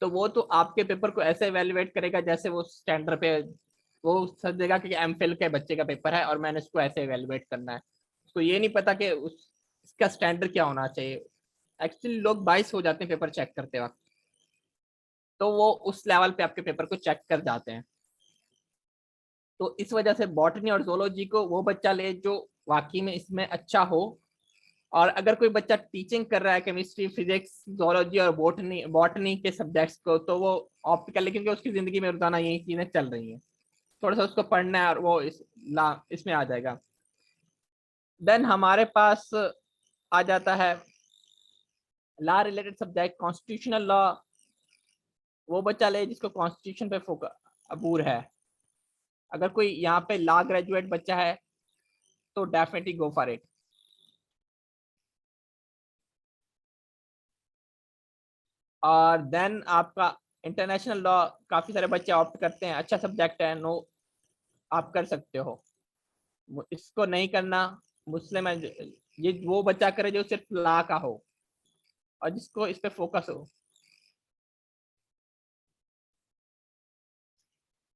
तो वो तो आपके पेपर को ऐसे एवेल्युएट करेगा जैसे वो स्टैंडर्ड पे वो समझेगा कि एमफिल के बच्चे का पेपर है और मैंने इसको ऐसे एवेल्युएट करना है। उसको ये नहीं पता कि इसका स्टैंडर्ड क्या होना चाहिए। एक्चुअली लोग 22 हो जाते हैं पेपर चेक करते वक्त, तो वो उस लेवल पे आपके पेपर को चेक कर जाते हैं। तो इस वजह से बॉटनी और जोलॉजी को वो बच्चा ले जो वाकई में इसमें अच्छा हो। और अगर कोई बच्चा टीचिंग कर रहा है केमिस्ट्री, फिजिक्स, जोलॉजी और बॉटनी बॉटनी के सब्जेक्ट्स को, तो वो ऑप्ट कर ले, क्योंकि उसकी जिंदगी में रोजाना यही चीजें चल रही हैं। थोड़ा सा उसको पढ़ना है और वो इसमें आ जाएगा। देन हमारे पास आ जाता है law related subject, constitutional law. वो बच्चा ले जिसको कॉन्स्टिट्यूशन पे फोकस अबूर है। अगर कोई यहाँ पे लॉ ग्रेजुएट बच्चा है तो डेफिनेटली गो फॉर इट। और देन आपका इंटरनेशनल लॉ, काफी सारे बच्चे ऑप्ट करते हैं, अच्छा सब्जेक्ट है, नो आप कर सकते हो। इसको नहीं करना, मुस्लिम है, ये वो बच्चा करे जो सिर्फ लॉ का हो और जिसको इस पे फोकस हो।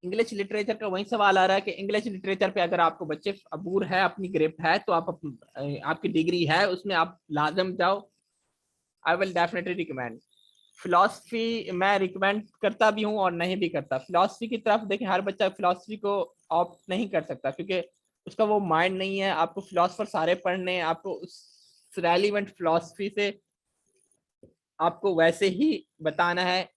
इंग्लिश लिटरेचर का वही सवाल आ रहा है कि इंग्लिश लिटरेचर पे अगर आपको बच्चे अबूर है, अपनी ग्रिप है, तो आप आपकी डिग्री है उसमें आप लाजम जाओ। I will definitely recommend. Philosophy मैं रिकमेंड करता भी हूँ और नहीं भी करता। फिलॉसफी की तरफ देखिए, हर बच्चा फिलॉसफी को ऑप्ट नहीं कर सकता क्योंकि उसका वो माइंड नहीं है। आपको फिलॉसफर सारे पढ़ने, आपको उस रेलिवेंट फिलॉसफी से आपको वैसे ही बताना है।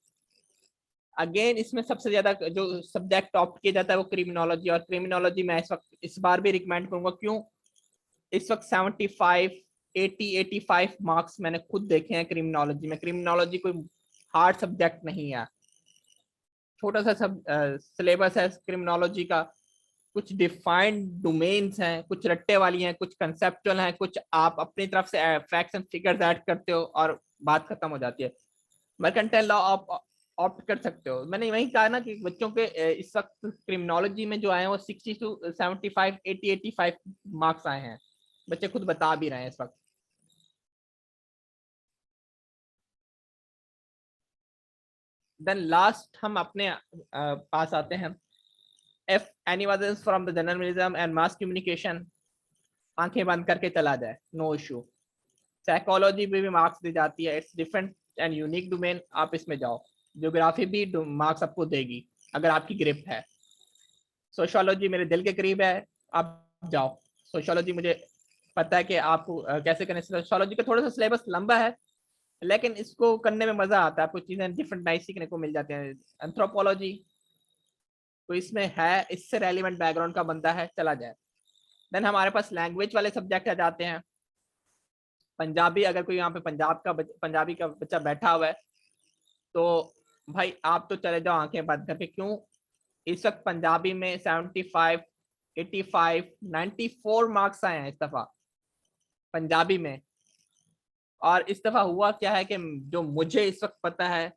अगेन इसमें सबसे ज्यादा जो सब्जेक्ट ऑप्ट किया जाता है वो क्रिमिनोलॉजी, और क्रिमिनोलॉजी मैं इस बार भी रिकमेंड करूंगा। क्यों? इस वक्त 75 80 85 मार्क्स मैंने खुद देखे हैं क्रिमिनोलॉजी में। क्रिमिनोलॉजी कोई हार्ड सब्जेक्ट नहीं है, छोटा सा सब सिलेबस है क्रिमिनोलॉजी का। कुछ डिफाइंड डोमेन्स हैं, कुछ रट्टे वाली हैं, कुछ कंसेप्चुअल हैं, कुछ आप अपनी तरफ से फैक्ट्स एंड फिगर्स ऐड करते हो और बात खत्म हो जाती है। मर्केंटाइल लॉ आप ऑप्ट कर सकते हो। मैंने वही कहा ना कि बच्चों के इस वक्त क्रिमिनोलॉजी में जो आए हैं वो 60 to 75 80 85 मार्क्स आए हैं, बच्चे खुद बता भी रहे हैं इस वक्त। देन लास्ट हम अपने पास आते हैं, if any was from the journalism and mass communication, आंखें बंद करके चला जाए, नो इशू। साइकोलॉजी में भी मार्क्स दी जाती है, it's different and unique domain, आप इसमें जाओ। ज्योग्राफी भी मार्क्स आपको देगी अगर आपकी ग्रिप है। सोशियोलॉजी मेरे दिल के करीब है, आप जाओ। सोशियोलॉजी मुझे पता है कि आपको कैसे करने। सोशियोलॉजी का थोड़ा सा सिलेबस लंबा है, लेकिन इसको करने में मजा आता है, आपको चीजें डिफरेंट नाइस सीखने को मिल जाते हैं। एंथ्रोपोलॉजी तो इसमें है, इससे रेलिवेंट बैकग्राउंड का बंदा है, चला जाए। देन हमारे पास लैंग्वेज वाले सब्जेक्ट आ जाते हैं। पंजाबी, अगर कोई यहाँ पे पंजाबी का बच्चा बैठा हुआ है तो भाई आप तो चले जाओ आंखें बंद करके। क्यों? इस वक्त पंजाबी में 75 85 94 मार्क्स आए हैं इस दफा पंजाबी में। और इस दफा हुआ क्या है कि जो मुझे इस वक्त पता है,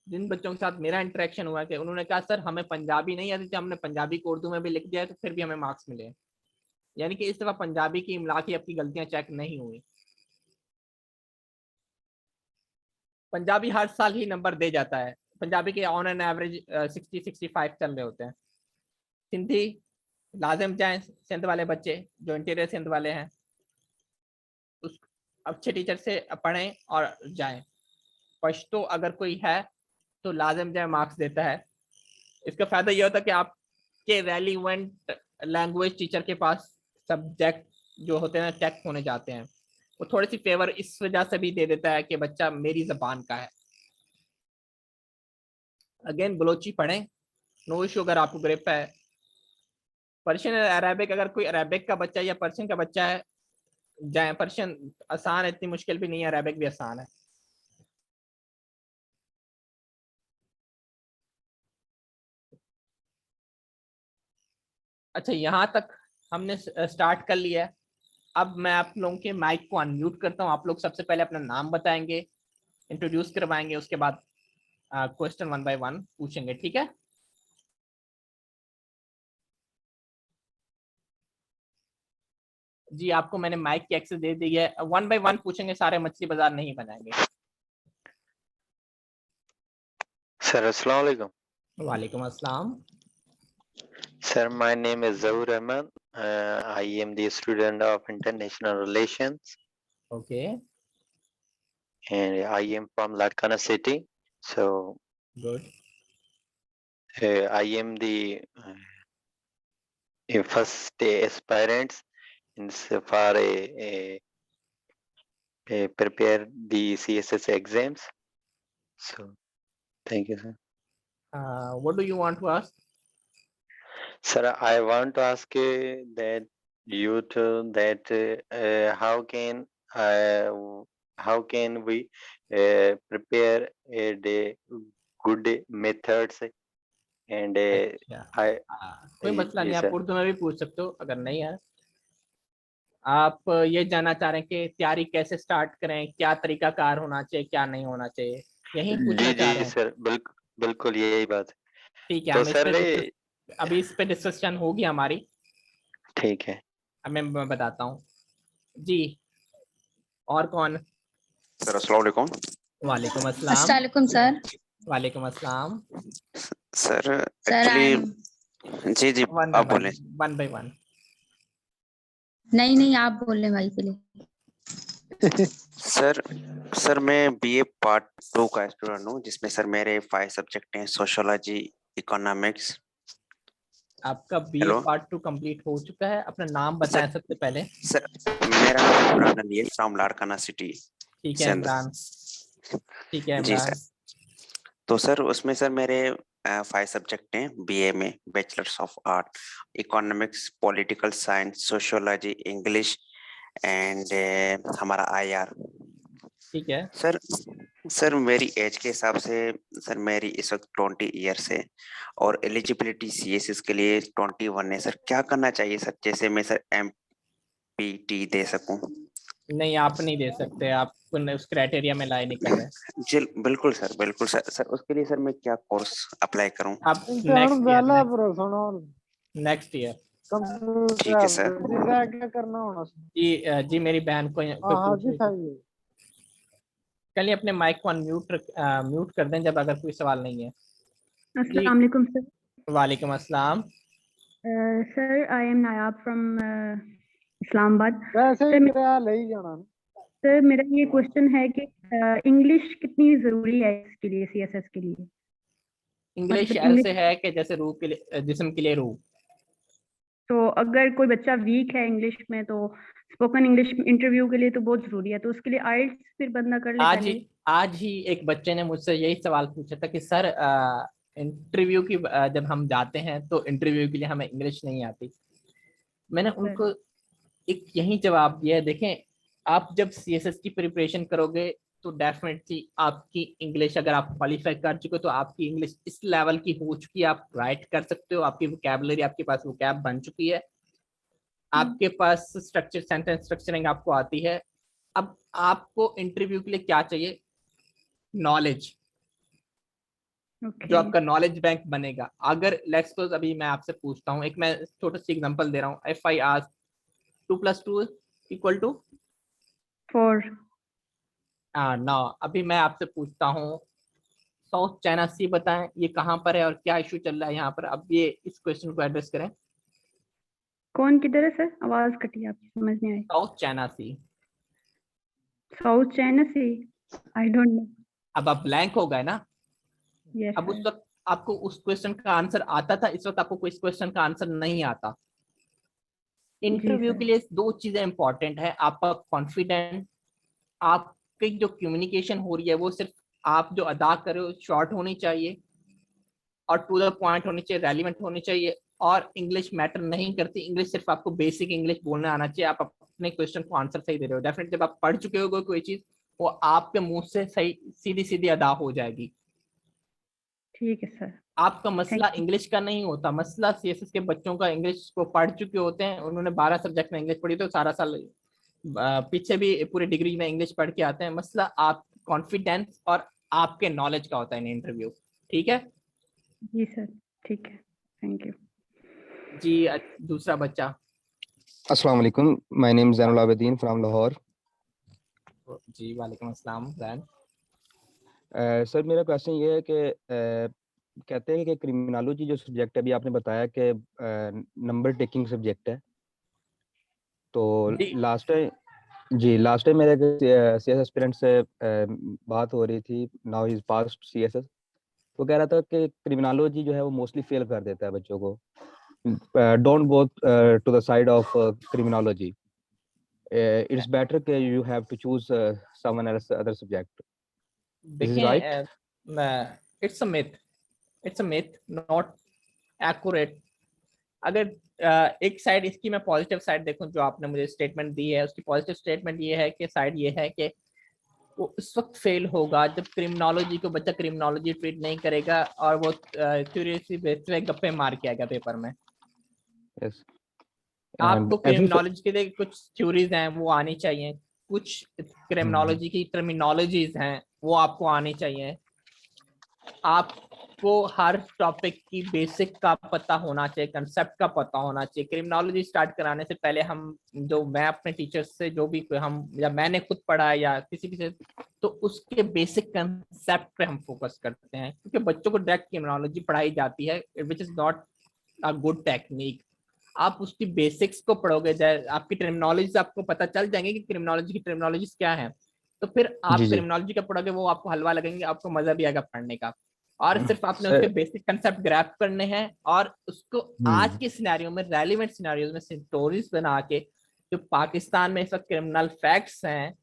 जिन बच्चों के साथ मेरा इंटरेक्शन हुआ, कि उन्होंने कहा सर हमें पंजाबी नहीं आती थी, हमने पंजाबी को उर्दू में भी लिख दिया तो फिर भी हमें मार्क्स मिले। यानी कि इस दफा पंजाबी की इमला की आपकी गलतियां चेक नहीं हुई। पंजाबी हर साल ही नंबर दे जाता है। पंजाबी के ऑन एन एवरेज 60 65 चल रहे होते हैं। सिंधी लाजिम जाए, सिंध वाले बच्चे जो इंटीरियर सिंध वाले हैं, उस अच्छे टीचर से पढ़ें और जाएं। पश्तो अगर कोई है तो लाजिम जाए, मार्क्स देता है। इसका फायदा यह होता है कि आपके रेलिवेंट लैंग्वेज टीचर के पास सब्जेक्ट जो होते हैं चेक होने जाते हैं, वो थोड़ी सी फेवर इस वजह से भी दे देता है कि बच्चा मेरी जबान का है। अगेन बलोची पढ़ें, नो इशू अगर आपको ग्रिप है। पर्शियन अरेबिक, अगर कोई अरेबिक का बच्चा या पर्शियन का बच्चा है, जाए। पर्शियन आसान है, इतनी मुश्किल भी नहीं है, अरेबिक भी आसान है। अच्छा, यहाँ तक हमने स्टार्ट कर लिया है। अब मैं आप लोगों के माइक को अनम्यूट करता हूँ। आप लोग सबसे पहले अपना नाम बताएंगे, इंट्रोड्यूस करवाएंगे, उसके बाद क्वेश्चन वन बाय वन पूछेंगे, ठीक है? जी, आपको मैंने माइक की एक्सेस दे दी है, वन बाय वन पूछेंगे, सारे मछली बाजार नहीं बनाएंगे। Sir, Assalamu alaikum. वालेकुम अस्सलाम। Sir, my name is Zaur Ahmed. I am the student of International Relations. Okay, and I am from Larkana City. So Good. I am the first aspirants in so far prepare the CSS exams. So thank you, sir. What do you want to ask? Sir, I want to ask that youth that uh, how can we prepare the good methods and अच्छा, I कोई मसला नहीं, yes आप sir. Urdu में भी पूछ सकते हो अगर नहीं है। आप ये जानना चाह रहे हैं कि तैयारी कैसे स्टार्ट करें, क्या तरीकाकार होना चाहिए, क्या नहीं होना चाहिए, यही जी पूछना जी चाह रहे हैं? सर, बिल्कुल बिल्कुल यही बात है। ठीक है, तो हम इस सर पे अभी इस पे डिस्कशन होगी हमारी। ठीक है अब मैं बताता हूँ जी। और कौन? सर अस्सलाम वालेकुम। वालेकुम अस्सलाम। अस्सलाम वालेकुम सर। वालेकुम अस्सलाम। सर सर एक्चुअली जी जी वन बाय आप बोलें। One by one. नहीं आप बोले भाई पहले। सर सर मैं बीए पार्ट 2 का स्टूडेंट हूँ, जिसमें सर मेरे 5 सब्जेक्ट हैं, सोशियोलॉजी, इकोनॉमिक्स। आपका बीए हेलो पार्ट 2 कंप्लीट हो चुका है। अपना नाम बताएं सर। सबसे पहले। सर मेरा नाम इमरान अली है, फ्रॉम लाड़काना सिटी, ठीक है सिंध। इमरान। ठीक है जी इमरान। सर। तो सर उसमें सर मेरे 5 सब्जेक्ट हैं बीए में, bachelors of art, economics, political science, sociology, English and हमारा आईआर। ठीक है। सर सर मेरी एज के हिसाब से सर मेरी इस वक्त 20 ईयर्स है और एलिजिबिलिटी सीएसएस के लिए 21 है। सर क्या करना चाहिए सर, जैसे मैं सर एमपीटी दे सकूं? नहीं, आप नहीं दे सकते, आप उस क्राइटेरिया में लाए नहीं कर रहे। जी बिल्कुल सर, बिल्कुल सर। सर उसके लिए सर मैं क्या कोर्स अप्लाई करूं? आप नेक्स्ट ईयर। ठीक है सर। जी जी मेरी बहन को कोई पूछ रही थी। चलिए अपने माइक को म्यूट कर दें जब अगर कोई सवाल नहीं है। अस्सलाम वालेकुम सर। वालेकुम अस्सलाम। Sir I M Nayab from Islamabad. Sir मेरा ये क्वेश्चन है कि इंग्लिश कितनी ज़रूरी है इसके लिए, सीएसएस के लिए? इंग्लिश मतलब ऐसे है कि जैसे रूह के लिए, जिस्म के लिए रूह। तो अगर कोई बच्चा वीक है इंग्लिश में तो स्पोकन इंग्लिश इंटरव्यू के लिए तो बहुत ज़रूरी है, तो उसके लिए आइल्स फिर बंदा कर ले पहले। आज ही एक बच्चे ने मुझसे यही सवाल पूछा था कि सर इंटरव्यू की जब हम जाते हैं तो इंटरव्यू के लिए हमें इंग्लिश नहीं आती। मैंने उनको एक यही जवाब दिया है, देखें आप जब सीएसएस की प्रिपरेशन करोगे तो डेफिनेटली आपकी इंग्लिश, अगर आप क्वालिफाई कर चुके हो तो आपकी इंग्लिश इस लेवल की हो चुकी है, आप राइट कर सकते हो, आपकी वोकैबुलरी, आपके पास वोकैब बन चुकी है, आपके पास स्ट्रक्चर, सेंटेंस स्ट्रक्चरिंग आपको आती है। अब आपको इंटरव्यू के लिए क्या चाहिए? नॉलेज। जो आपका नॉलेज बैंक बनेगा। अगर लेट्स सपोज अभी मैं आपसे पूछता हूँ, एक मैं छोटा सी एग्जांपल दे रहा हूँ, इफ आई आस्क 2 + 2 = 4। ना अभी मैं आपसे पूछता हूँ साउथ चाइना सी बताएं ये कहाँ पर है और क्या इशू चल रहा है यहाँ पर। अब ये इस क्वेश्चन को एड्रेस करें। कौन किधर है सर? आवाज कटी, आपकी समझ नहीं आई। South China Sea. South China Sea, I don't know. अब आप ब्लैंक हो गए ना। यस अब उस वक्त आपको उस क्वेश्चन का आंसर आता था, इस वक्त आपको कोई क्वेश्चन का आंसर नहीं आता। इंटरव्यू के लिए 2 चीजें इंपॉर्टेंट है, आपका कॉन्फिडेंट, आपकी जो कम्युनिकेशन हो रही है वो सिर्फ आप जो अदा कर रहे हो शॉर्ट होनी चाहिए और टू द पॉइंट होनी चाहिए, रेलिवेंट होनी चाहिए, और इंग्लिश मैटर नहीं करती। इंग्लिश सिर्फ आपको बेसिक इंग्लिश बोलना आना चाहिए, आप अपने क्वेश्चन को आंसर सही दे रहे हो। डेफिनेटली जब आप पढ़ चुके हो कोई चीज, वो आपके मुंह से सही सीधी सीधी अदा हो जाएगी। ठीक है सर। आपका मसला इंग्लिश का नहीं होता, मसला सीएसएस के बच्चों का इंग्लिश को पढ़ चुके होते हैं, उन्होंने 12 सब्जेक्ट में इंग्लिश पढ़ी तो सारा साल पीछे भी पूरी डिग्री में इंग्लिश पढ़ के आते हैं। मसला आप कॉन्फिडेंस और आपके नॉलेज का होता है इन इंटरव्यू। ठीक है जी सर, ठीक है, थैंक यू जी। दूसरा बच्चा। अस्सलाम वालेकुम, my name is Zainul Abidin from Lahore. जी वालेकुम अस्सलाम जैन। सर मेरा क्वेश्चन ये है कि कहते हैं कि क्रिमिनोलॉजी जो सब्जेक्ट है, अभी आपने बताया कि नंबर टेकिंग सब्जेक्ट है, तो जी, लास्ट टाइम मेरे सीएस एस्पिरेंट से बात हो रही थी, now he is past CSS. वो कह रहा था कि क्रिमिनोलॉजी जो है वो मोस्टली फेल कर देता है बच्चों को। Don't go to the side of criminology, it's better कि you have to choose someone else other subject. This is right? देखिए, it's a myth not accurate. अगर एक साइड इसकी मैं पॉजिटिव साइड देखूं, जो आपने मुझे स्टेटमेंट दी है, उसकी पॉजिटिव स्टेटमेंट ये है कि साइड ये है कि वो उस वक्त फेल होगा जब क्रिमिनोलॉजी को बच्चा क्रिमिनोलॉजी ट्रीट नहीं करेगा और वो थ्योरी बेस पे गप्पे मार के आएगा पेपर में। यस। आपको एवरी क्रिमिनोलॉजी के लिए कुछ थ्योरीज हैं वो आनी चाहिए, कुछ क्रिमिनोलॉजी की टर्मिनोलॉजीज हैं वो आपको आनी चाहिए। आपको हर टॉपिक की बेसिक का पता होना चाहिए, कंसेप्ट का पता होना चाहिए। क्रिमिनोलॉजी स्टार्ट कराने से पहले मैं अपने टीचर्स से जो भी हम या मैंने खुद पढ़ा या किसी से, तो उसके बेसिक कंसेप्ट पे हम फोकस करते हैं, क्योंकि बच्चों को डायरेक्ट क्रिमिनोलॉजी पढ़ाई जाती है which is not a good technique. आप उसकी बेसिक्स को पढ़ोगे, आपकी टर्मिनोलॉजी आपको पता चल जाएंगे कि क्रिमिनोलॉजी की टर्मिनोलॉजीज क्या है, तो फिर आप जी क्रिमिनोलॉजी का पढ़ोगे वो आपको हलवा लगेंगे, आपको मजा भी आएगा पढ़ने का। और सिर्फ आपने उसके सर। बेसिक कंसेप्ट ग्रैप करने हैं और उसको आज के सिनेरियो में, रेलिवेंट सिनेरियोज में स्टोरीज बना के, जो पाकिस्तान में इस वक्त क्रिमिनल फैक्ट्स हैं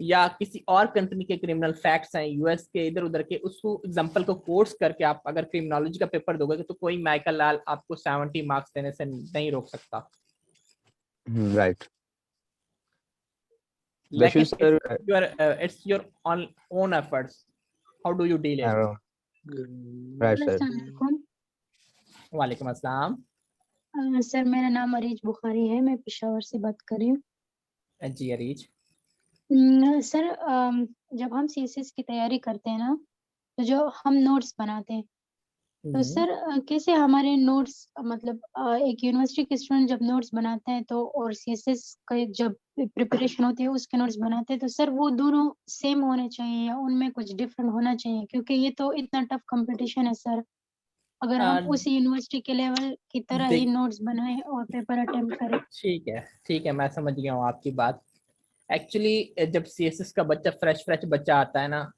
या किसी और कंट्री के क्रिमिनल फैक्ट्स हैं, यूएस के इधर उधर के, उसको एग्जांपल को कोर्स करके आप अगर क्रिमिनोलॉजी का पेपर दोगे तो कोई माइकल लाल आपको 70 मार्क्स देने से नहीं रोक सकता। राइट। लेकिन sir, it's your own efforts, how do you deal it? Right sir. अस्सलामुअलैकुम। वालेकुम अस्सलाम। सर मेरा नाम अरीज बुखारी है, मैं पेशावर से बात कर रही हूँ। जी अरीज। सर जब हम सीएसएस की तैयारी करते हैं ना, तो जो हम नोट्स बनाते हैं, तो सर कैसे हमारे नोट्स मतलब एक यूनिवर्सिटी के स्टूडेंट जब नोट्स बनाते हैं तो और सीएसएस का जब प्रिपरेशन होती है उसके नोट्स बनाते हैं, तो सर वो दोनों सेम होने चाहिए या उनमें कुछ डिफरेंट होना चाहिए? क्योंकि ये तो इतना टफ कंपटीशन है सर, अगर हम उस यूनिवर्सिटी के लेवल की तरह ही नोट्स बनाएं और पेपर अटेम्प्ट करें। ठीक है, मैं समझ गया हूँ आपकी बात। एक्चुअली जब सीएसएस का बच्चा फ्रेश बच्चा आता है ना,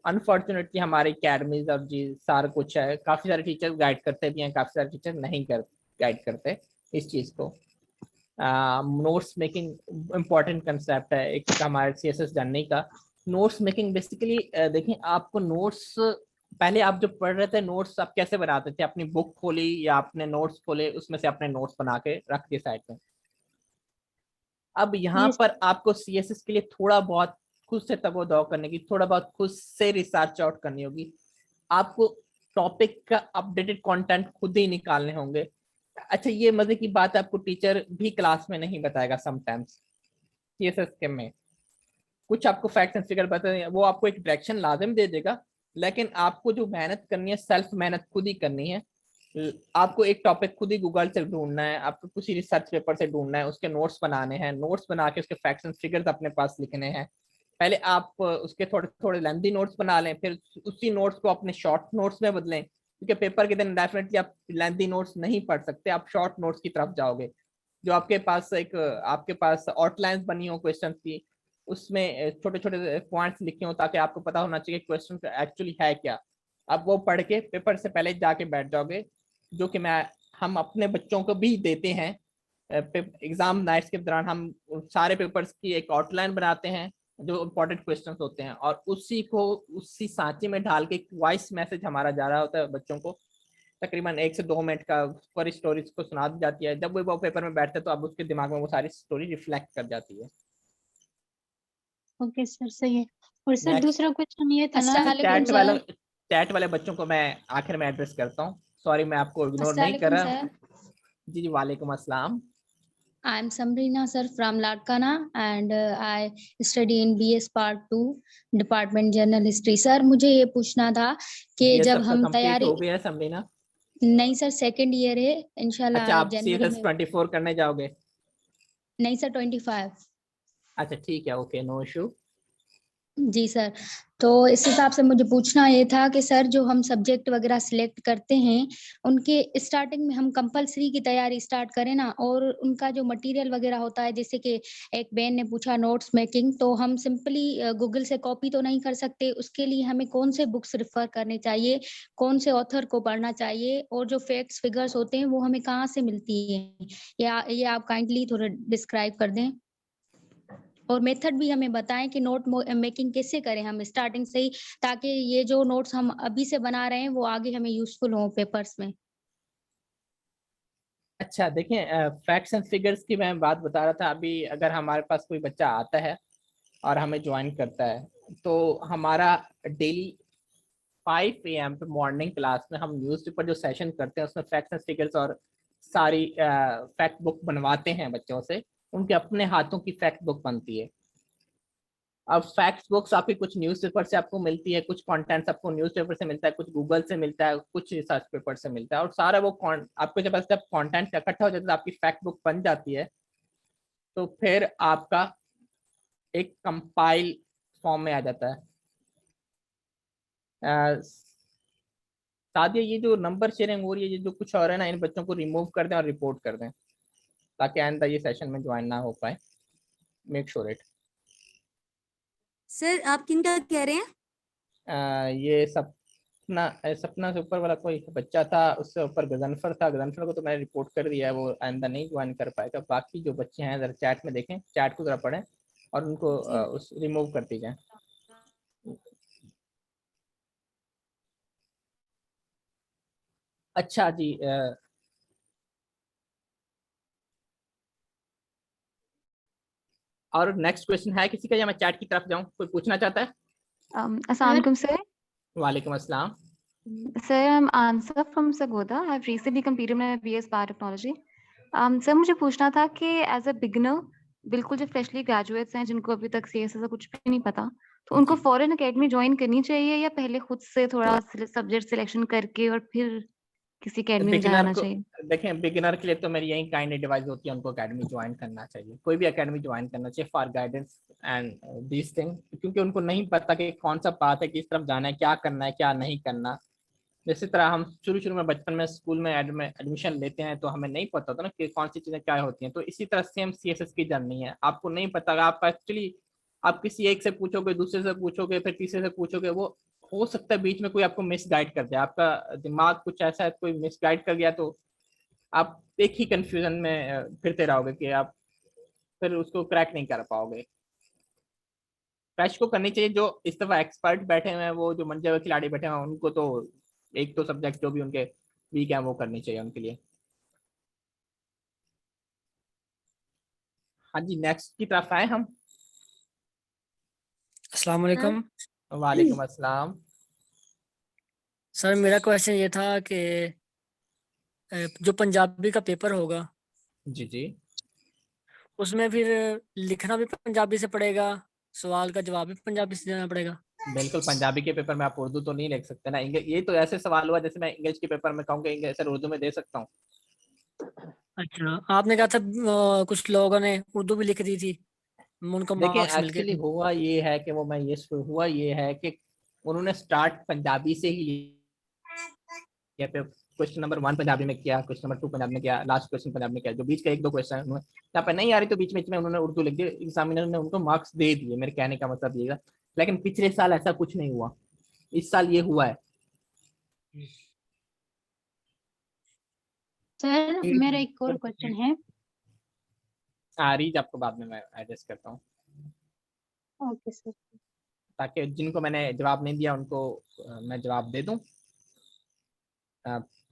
अनफॉर्चुनेटली हमारे अकेडमीज और जी सारा कुछ है, काफी सारे टीचर गाइड करते भी हैं, काफी सारे टीचर नहीं गाइड करते इस चीज को। नोट्स मेकिंग इम्पोर्टेंट कंसेप्ट है एक हमारे सीएसएस जानने का। नोट्स मेकिंग बेसिकली देखें, आपको नोट्स पहले आप जब पढ़ रहे थे नोट्स आप कैसे बनाते थे? अपनी बुक खोली या अपने नोट्स खोले, उसमें से अपने नोट्स बना के रख दिए साइड में। अब यहाँ Yes. पर आपको सीएसएस के लिए थोड़ा बहुत खुद से तगो-दो करने की, थोड़ा बहुत खुद से रिसर्च आउट करनी होगी। आपको टॉपिक का अपडेटेड कंटेंट खुद ही निकालने होंगे। अच्छा, ये मजे की बात है, आपको टीचर भी क्लास में नहीं बताएगा समटाइम्स सीएसएस के में। कुछ आपको फैक्ट्स एंड फिगर बताए, वो आपको एक डायरेक्शन लाजिम दे देगा, लेकिन आपको जो मेहनत करनी है, सेल्फ मेहनत खुद ही करनी है। आपको एक टॉपिक खुद ही गूगल से ढूंढना है, आपको किसी रिसर्च पेपर से ढूंढना है, उसके नोट्स बनाने हैं, नोट्स बना के उसके फैक्ट्स एंड फिगर्स अपने पास लिखने हैं। पहले आप उसके थोड़े थोड़े लेंथी नोट्स बना लें, फिर उसी नोट्स को अपने शॉर्ट नोट्स में बदलें, क्योंकि पेपर के दिन डेफिनेटली आप लेंथी नोट्स नहीं पढ़ सकते, आप शॉर्ट नोट्स की तरफ जाओगे। जो आपके पास आउटलाइंस बनी हो क्वेश्चन की, उसमें छोटे छोटे पॉइंट्स लिखे हो, ताकि आपको पता होना चाहिए क्वेश्चन एक्चुअली है क्या। अब वो पढ़ के पेपर से पहले जाके बैठ जाओगे, जो कि हम अपने बच्चों को भी देते हैं। एग्जाम नाइट्स के दौरान हम सारे पेपर्स की एक आउटलाइन बनाते हैं जो इम्पोर्टेंट क्वेश्चंस होते हैं, और उसी सांचे में ढाल के एक वॉइस मैसेज हमारा जा रहा होता है बच्चों को, तकरीबन 1 से 2 मिनट का, पर स्टोरीज को सुना दी जाती है। जब वो पेपर में बैठते हैं तो अब उसके दिमाग में वो सारी स्टोरी रिफ्लेक्ट कर जाती है। ओके सर, सही है। और सर Next. दूसरा क्वेश्चन ये था ना, चैट वाले बच्चों को मैं आखिर में एड्रेस करता हूँ। सॉरी, मैं आपको इग्नोर नहीं कर रहा। जी वालेकुम अस्सलाम। I am Samrina sir from Latkana and I study in BS Part 2 Department Journal History. Sir मुझे ये पूछना था कि ये जब सब हम कंप्लीट तैयारी, हो गया समझना। नहीं सर सेकंड ईयर है इंशाल्लाह अच्छा, आप जनवरी सीएसएस में। 24 करने जाओगे? नहीं सर 25। अच्छा ठीक है, ओके, नो इशू। जी सर, तो इस हिसाब से मुझे पूछना ये था कि सर जो हम सब्जेक्ट वगैरह सिलेक्ट करते हैं उनके स्टार्टिंग में हम कंपलसरी की तैयारी स्टार्ट करें ना, और उनका जो मटेरियल वगैरह होता है, जैसे कि एक बहन ने पूछा नोट्स मेकिंग, तो हम सिंपली गूगल से कॉपी तो नहीं कर सकते, उसके लिए हमें कौन से बुक्स रेफर करने चाहिए, कौन से ऑथर को पढ़ना चाहिए, और जो फैक्ट्स फिगर्स होते हैं वो हमें कहाँ से मिलती है, या ये आप काइंडली थोड़ा डिस्क्राइब कर दें, और मेथड भी हमें बताएं कि नोट मेकिंग कैसे करें हम स्टार्टिंग से ही, ताकि ये जो नोट्स हम अभी से बना रहे हैं वो आगे हमें यूजफुल हो पेपर्स में। अच्छा देखिए, फैक्ट्स एंड फिगर्स की मैं बात बता रहा था अभी। अगर हमारे पास कोई बच्चा आता है और हमें ज्वाइन करता है, तो हमारा डेली 5 AM पे मॉर्निंग क्लास में हम न्यूज़पेपर जो सेशन करते हैं उसमें फैक्ट्स एंड फिगर्स और सारी फैक्ट बुक बनवाते हैं बच्चों से। उनके अपने हाथों की फैक्ट बुक बनती है। अब फैक्ट बुक्स आपकी कुछ न्यूज़पेपर से आपको मिलती है, कुछ कंटेंट्स आपको न्यूज़पेपर से मिलता है, कुछ गूगल से मिलता है, कुछ रिसर्च पेपर से मिलता है, और सारा वो आपके जब कंटेंट इकट्ठा हो जाता है, आपकी फैक्ट बुक बन जाती है, तो फिर आपका एक कंपाइल फॉर्म में आ जाता है। सादिया, ये जो नंबर शेयरिंग हो रही है, ये जो कुछ और है ना, इन बच्चों को रिमूव कर दें और रिपोर्ट कर दें, ताकि आइंदा ये सेशन में ज्वाइन ना हो पाए। Make sure it. सर आप किनका कह रहे हैं? ये सपना, सपना से ऊपर वाला कोई बच्चा था, उससे ऊपर गजनफर था। गजनफर को तो मैंने रिपोर्ट कर दिया है, वो आइंदा नहीं ज्वाइन कर पाएगा। बाकी जो बच्चे हैं जरा चैट में देखें, चैट को जरा पढ़ें और उनको उस रिमूव कर दीजिए। अच्छा जी, और नेक्स्ट क्वेश्चन है किसी का, या मैं चैट की तरफ जाऊं? कोई पूछना चाहता है? Assalamu alaikum, sir. वालेकुम अस्सलाम। Sir, I'm Ansa from Sagoda. I've recently completed my BS Biotechnology. Sir, मुझे पूछना था कि एज अ बिगनर, बिल्कुल जो फ्रेशली ग्रेजुएट्स हैं जिनको अभी तक सीएसएस का कुछ भी नहीं पता, तो उनको फॉरेन एकेडमी ज्वाइन करनी चाहिए या पहले खुद से थोड़ा सब्जेक्ट सिलेक्शन करके और फिर किसी एकेडमी में बिगिनर जाना को चाहिए? देखें, बिगिनर के लिए तो मेरी यही काइंड एडवाइस होती है, उनको एकेडमी ज्वाइन करना चाहिए, कोई भी एकेडमी ज्वाइन करना चाहिए for guidance and this thing, क्योंकि उनको नहीं पता कि कौन सा पाथ है, किस तरफ जाना है, क्या करना है, क्या नहीं करना। जैसे तरह हम शुरू में बचपन में स्कूल में एडमिशन लेते हैं, तो हमें नहीं पता होता ना कि कौन सी चीजें क्या होती हैं। तो इसी तरह सेम सीएसएस की जर्नी है, आपको नहीं पता। आपका एक्चुअली आप किसी एक से पूछोगे, दूसरे से पूछोगे, फिर तीसरे से पूछोगे, वो हो सकता है बीच में कोई आपको मिस गाइड कर दे, आपका दिमाग कुछ ऐसा है, कोई मिस गाइड कर गया, तो आप एक ही कंफ्यूजन में फिरते रहोगे कि आप फिर उसको क्रैक नहीं कर पाओगे। क्रैश को करनी चाहिए, जो इस दफा एक्सपर्ट बैठे हुए हैं, वो जो मंजे हुए खिलाड़ी बैठे हुए हैं, उनको तो एक तो सब्जेक्ट जो भी उनके वीक है वो करनी चाहिए उनके लिए। हाँ जी, नेक्स्ट की तरफ आए हम। अस्सलाम वालेकुम। वालेकुम अस्सलाम। सर मेरा क्वेश्चन ये था कि जो पंजाबी का पेपर होगा जी जी, उसमें फिर लिखना भी पंजाबी से पड़ेगा, सवाल का जवाब भी पंजाबी से देना पड़ेगा? बिल्कुल। पंजाबी के पेपर में आप उर्दू तो नहीं लिख सकते ना। इंग्लिश, ये तो ऐसे सवाल हुआ जैसे मैं इंग्लिश के पेपर में कहूँगा इंग्लिश सर उर्दू में दे सकता हूँ। अच्छा, आपने कहा था कुछ लोगों ने उर्दू भी लिख दी थी, उनको देखिए मार्क्स मिल गए एक्चुअली थे। हुआ ये है कि उन्होंने स्टार्ट पंजाबी से ही लिया पे। क्वेश्चन नंबर 1 पंजाबी में किया, क्वेश्चन नंबर 2 पंजाबी में किया, लास्ट क्वेश्चन पंजाबी में किया। जो बीच का 1-2 क्वेश्चन है यहाँ पे नहीं आ रही, तो बीच में उन्होंने उर्दू लिख दी। एग्जामिनर ने उनको मार्क्स दे दिए, मेरे कहने का मतलब ये था। लेकिन पिछले साल ऐसा कुछ नहीं हुआ, इस साल ये हुआ है। सर मेरा एक और क्वेश्चन है। रीज आपको बाद में मैं एडजस्ट करता हूँ, ओके सर। ताकि जिनको मैंने जवाब नहीं दिया उनको मैं जवाब दे दूं।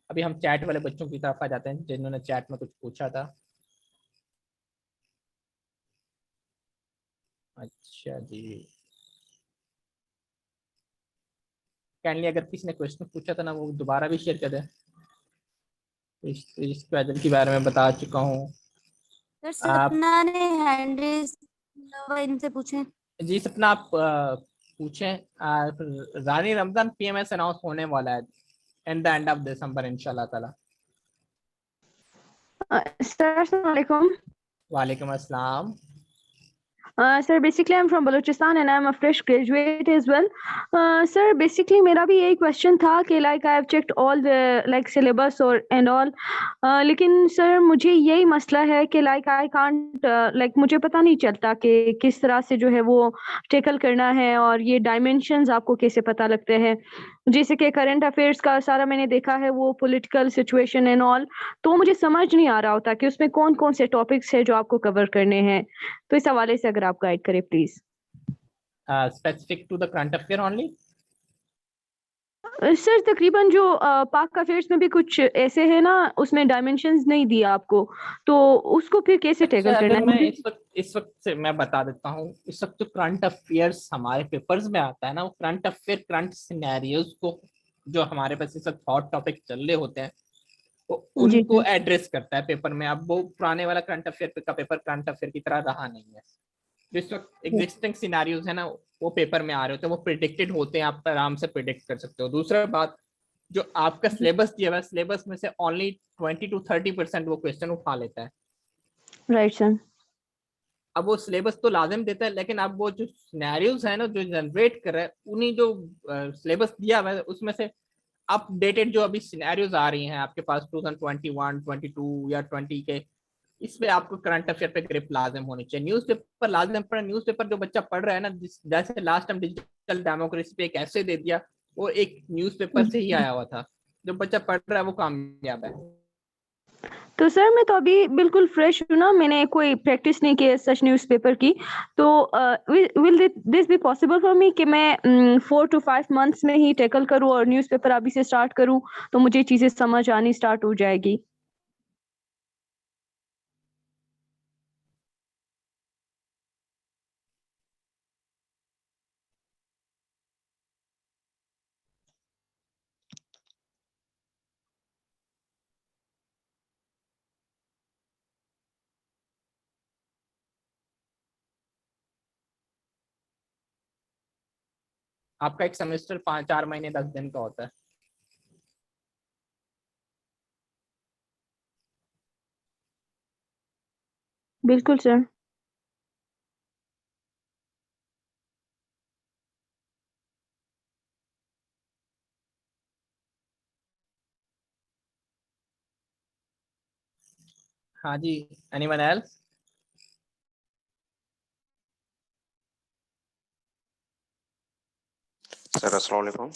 अभी हम चैट वाले बच्चों की तरफ आ जाते हैं जिन्होंने चैट में कुछ पूछा था। अच्छा जी, काइंडली अगर किसी ने क्वेश्चन पूछा था ना, वो दोबारा भी शेयर कर दें। इस पैदल के बारे में बता चुका हूँ। सर सपना ने हैंड रेज इनसे पूछे। जी सपना, आप पूछें। रानी रमजान पीएमएस अनाउंस होने वाला है eight the end of December इंशाल्लाह ताला। सर अस्सलाम वालेकुम। वालेकुम अस्सलाम। Sir, basically I'm from Balochistan and I'm a fresh graduate as well. Sir, basically मेरा भी यही question था कि like I have checked all the like syllabus or and all. लेकिन sir मुझे यही मसला है कि like I can't like मुझे पता नहीं चलता कि किस तरह से जो है वो tackle करना है और ये dimensions आपको कैसे पता लगते हैं. जैसे कि करंट अफेयर्स का सारा मैंने देखा है वो पॉलिटिकल सिचुएशन एंड ऑल, तो मुझे समझ नहीं आ रहा होता कि उसमें कौन कौन से टॉपिक्स है जो आपको कवर करने हैं. तो इस हवाले से अगर आप गाइड करें please. Specific to the current affair only? Sir तकरीबन जो पाक अफेयर्स में भी कुछ ऐसे है ना, उसमें डायमेंशंस नहीं दिया आपको, तो उसको फिर कैसे टैकल करना है? मैं इस वक्त से मैं बता देता हूँ. इस वक्त जो करंट अफेयर्स हमारे पेपर्स में आता है ना, वो करंट अफेयर करंट सिनेरियोज को जो हमारे पास इस वक्त हॉट टॉपिक चल रहे होते हैं उनको एड्रेस करता है पेपर में. अब वो पुराने वाला करंट अफेयर का पेपर करंट अफेयर की तरह रहा नहीं है. जिस वक्त एग्जिस्टिंग सिनेरियोज है ना वो पेपर में आ रहे होते हैं, वो प्रिडिक्टेड होते हैं, आप आराम से प्रिडिक्ट कर सकते हो. दूसरा बात, जो आपका सिलेबस दिया हुआ है, सिलेबस में से ओनली 20 to 30% वो क्वेश्चन उठा लेता है. Right sir. अब वो सिलेबस तो लाजिम देता है, लेकिन अब वो जो सिनेरियोज है ना जो जनरेट कर रहा है, उन्हीं जो सिलेबस दिया हुआ है उसमें से अपडेटेड जो अभी सिनेरियोज आ रही हैं आपके पास 2021, 22 या 20 के, इस पे आपको करंट अफेयर पे ग्रिप लाजिम होनी चाहिए. न्यूज़पेपर लाजिम पढ़े. न्यूज़पेपर जो बच्चा पढ़ रहा है ना, जैसे लास्ट टाइम डिजिटल डेमोक्रेसी पे एक ऐसे दे दिया, वो एक न्यूज़पेपर से ही आया हुआ था. जो बच्चा पढ़ रहा है वो कामयाब है. तो सर मैं तो अभी बिल्कुल फ्रेश हूँ ना, मैंने कोई प्रैक्टिस नहीं की है सच न्यूज़पेपर की, तो will this be possible for me कि मैं 4 to 5 मंथ्स में ही टैकल करूँ और न्यूज़पेपर अभी से स्टार्ट करूँ, तो मुझे चीजें समझ आनी स्टार्ट हो जाएगी. आपका एक सेमेस्टर 4 महीने 10 दिन का होता है. बिल्कुल सर. हाँ जी, एनीवन एल्स? सर अस्सलाम वालेकुम.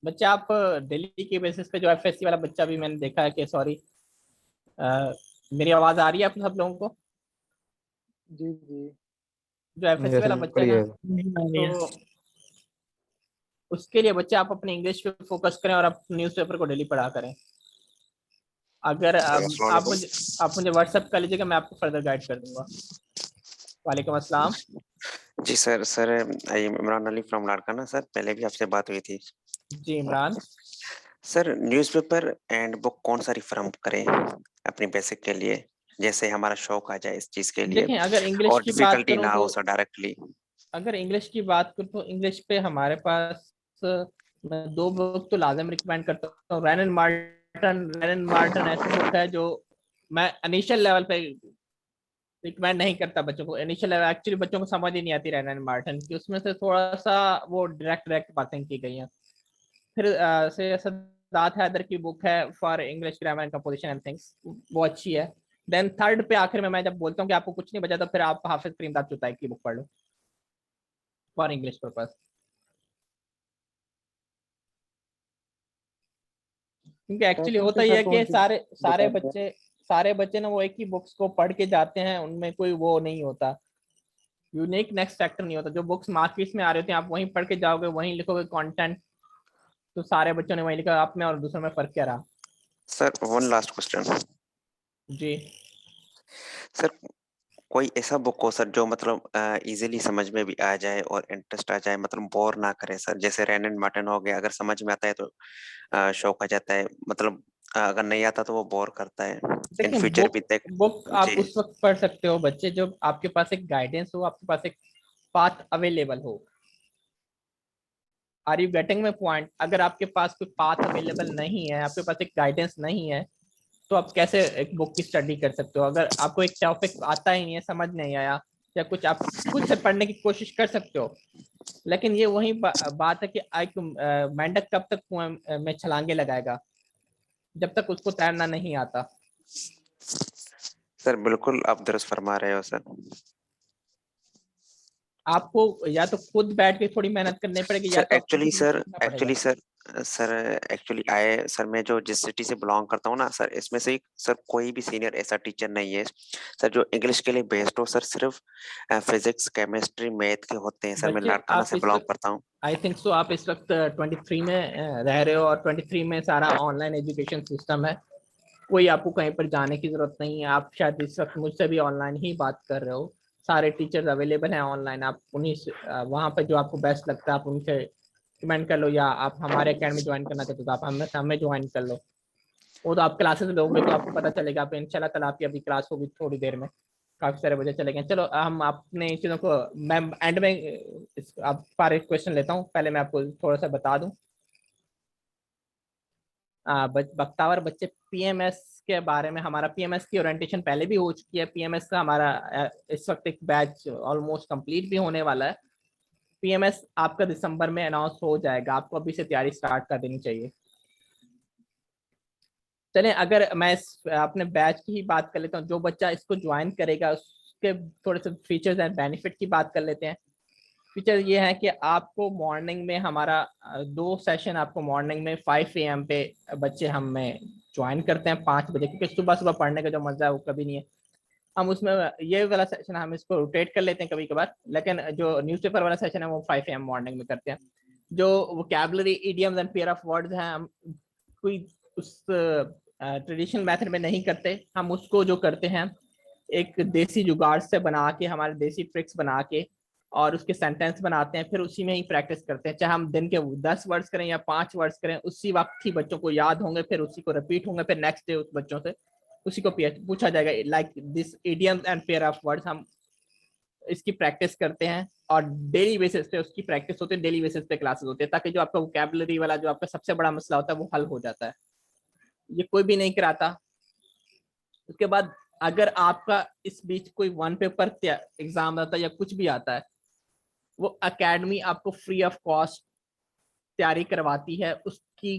बच्चे आप दिल्ली के बेसिस पे जो एफएससी वाला बच्चा भी मैंने देखा है कि सॉरी, मेरी आवाज आ रही है आप सब लोगों को? जी जी. जो एफएससी वाला बच्चा है ना, तो उसके लिए बच्चे आप अपने इंग्लिश पे फोकस करें और आप न्यूज़पेपर को डेली पढ़ा करें. अगर आप मुझे व्हाट्सएप कर लीजिएगा, मैं आपको फर्दर गाइड कर दूंगा. वालेकुम अस्सलाम. जी sir. Sir I am Imran Ali from Larkana. Sir पहले भी आपसे बात हुई थी. जी Imran. Sir newspaper and book कौन सा रिफर करें अपनी बेसिक के लिए, जैसे हमारा शौक आ जाए इस चीज के लिए देखें, अगर इंग्लिश और की बात डिफिकल्टी करूं ना तो हो सर डायरेक्टली. अगर इंग्लिश की बात करूं तो इंग्लिश पे हमारे पास मैं 2 बुक तो लाजिम रिकमेंड करता हूँ. रैन एंड मार्टन ऐसी बुक है जो मैं इनिशियल लेवल पे रिकमेंड नहीं करता बच्चों को. इनिशियल लेवल एक्चुअली बच्चों को समझ ही नहीं आती रैन एंड मार्टन की. उसमें से थोड़ा सा वो डायरेक्ट बातें की गई हैं. फिर से सदात हैदर की बुक है for English grammar and composition and things, वो अच्छी है. देन थर्ड पे आखिर में मैं जब बोलता हूँ कि आपको कुछ नहीं बचा, तो फिर आप हाफिज करीमदाद चुताई की बुक पढ़ लो फॉर इंग्लिश पर्पस. क्योंकि एक्चुअली होता ही है कि सारे बच्चे ना वो एक ही बुक्स को पढ़ के जाते हैं, उनमें कोई वो नहीं होता, यूनिक नेक्स्ट फैक्टर नहीं होता. जो बुक्स मार्केट में आ रहे होते हैं आप वहीं पढ़ के जाओगे, वहीं लिखोगे कंटेंट, तो सारे बच्चों ने वहीं लिखा. आप में और दूसरों में फर्क क्या रहा? Sir one last question. जी सर कोई ऐसा बुक हो सर जो मतलब इजीली समझ में भी आ जाए और इंटरेस्ट आ जाए, मतलब बोर ना करे सर. जैसे रैन एंड मार्टन हो गया, अगर समझ में आता है तो शौक आ जाता है, मतलब अगर नहीं आता तो वो बोर करता है. इन फ्यूचर भी तक बुक आप जी. उस वक्त पढ़ सकते हो बच्चे जब आपके पास एक गाइडेंस हो, आपके पास एक पाथ अवेलेबल हो. Are you getting my point? अगर आपके पास कोई पाथ अवेलेबल नहीं है, आपके पास एक गाइडेंस नहीं है, तो आप कैसे एक बुक की स्टडी कर सकते हो? अगर आपको एक टॉपिक आता ही नहीं है, समझ नहीं आया या कुछ, आप खुद से पढ़ने की कोशिश कर सकते हो, लेकिन ये वही बात है कि एक मेंढक कब तक कुएं में छलांगे लगाएगा जब तक उसको तैरना नहीं आता। सर बिल्कुल आप दुरुस्त फरमा रहे हो सर। आपको या तो खुद बैठ के थोड़ी मेहनत करनी पड़ेगी, या सर तो एक्चुअली सर आपको मैं जो जिस सिटी से बिलोंग करता हूँ ना सर, इसमें से सर कोई भी सीनियर ऐसा टीचर नहीं है सर जो इंग्लिश के लिए बेस्ड हो सर। सिर्फ फिजिक्स केमिस्ट्री मैथ के होते हैं सर। मैं बच्चे लाड़काना आप से इस बिलोंग वक्त, करता हूँ। आई थिंक सो आप इस वक्त 23 में रह रहे हो, और 23 में सारा ऑनलाइन एजुकेशन सिस्टम है, कोई आपको कहीं पर जाने की जरूरत नहीं है। आप शायद इस वक्त मुझसे भी ऑनलाइन ही बात कर रहे हो, सारे टीचर्स अवेलेबल हैं ऑनलाइन। आप उन्हीं वहाँ पर जो आपको बेस्ट लगता है आप उनसे कमेंट कर लो, या आप हमारे अकेडमी ज्वाइन करना चाहते हो तो आप हमें ज्वाइन कर लो। वो तो आप क्लासेस लोगे तो आपको पता चलेगा। आप इंशाल्लाह ताला आपकी अभी क्लास होगी थोड़ी देर में, काफी सारे बच्चे चले गए। चलो हम अपने चीजों को, मैं एंड में आप पर एक क्वेश्चन लेता हूँ, पहले मैं आपको थोड़ा सा बता दूं। बख्तावर बच्चे, पीएमएस के बारे में, हमारा पीएमएस की ओरिएंटेशन पहले भी हो चुकी है। पीएमएस का हमारा इस वक्त एक बैच ऑलमोस्ट कंप्लीट भी होने वाला है। पीएमएस आपका दिसंबर में अनाउंस हो जाएगा, आपको अभी से तैयारी स्टार्ट कर देनी चाहिए। चलें, अगर मैं अपने बैच की ही बात कर लेता हूँ, जो बच्चा इसको ज्वाइन करेगा उसके थोड़े से फीचर्स एंड बेनिफिट की बात कर लेते हैं। फीचर ये है कि आपको मॉर्निंग में हमारा 2 सेशन आपको मॉर्निंग में 5 AM पे बच्चे हमें ज्वाइन करते हैं 5 बजे, क्योंकि सुबह सुबह पढ़ने का जो मजा है वो कभी नहीं है। हम उसमें ये वाला सेशन हम इसको रोटेट कर लेते हैं कभी कभार, लेकिन जो न्यूज़पेपर वाला सेशन है वो 5 AM मॉर्निंग में करते हैं। जो vocabulary, idioms and pair of words हैं, हम कोई उस ट्रेडिशनल मेथड में नहीं करते। हम उसको जो करते हैं एक देसी जुगाड़ से बना के, हमारे देसी ट्रिक्स बना के, और उसके सेंटेंस बनाते हैं, फिर उसी में ही प्रैक्टिस करते हैं। चाहे हम दिन के 10 वर्ड्स करें या 5 वर्ड्स करें, उसी वक्त ही बच्चों को याद होंगे, फिर उसी को रिपीट होंगे, फिर नेक्स्ट डे उस बच्चों से उसी को पूछा जाएगा। Like this idioms and pair of words, हम इसकी प्रैक्टिस करते हैं और डेली बेसिस पे उसकी प्रैक्टिस होती है, डेली बेसिस पे क्लासेस होते हैं, ताकि जो आपका वोकैबुलरी वाला जो आपका सबसे बड़ा मसला होता है वो हल हो जाता है। ये कोई भी नहीं कराता। उसके बाद अगर आपका इस बीच कोई 1 पेपर एग्जाम आता है या कुछ भी आता है, वो एकेडमी आपको फ्री ऑफ कॉस्ट तैयारी करवाती है, उसकी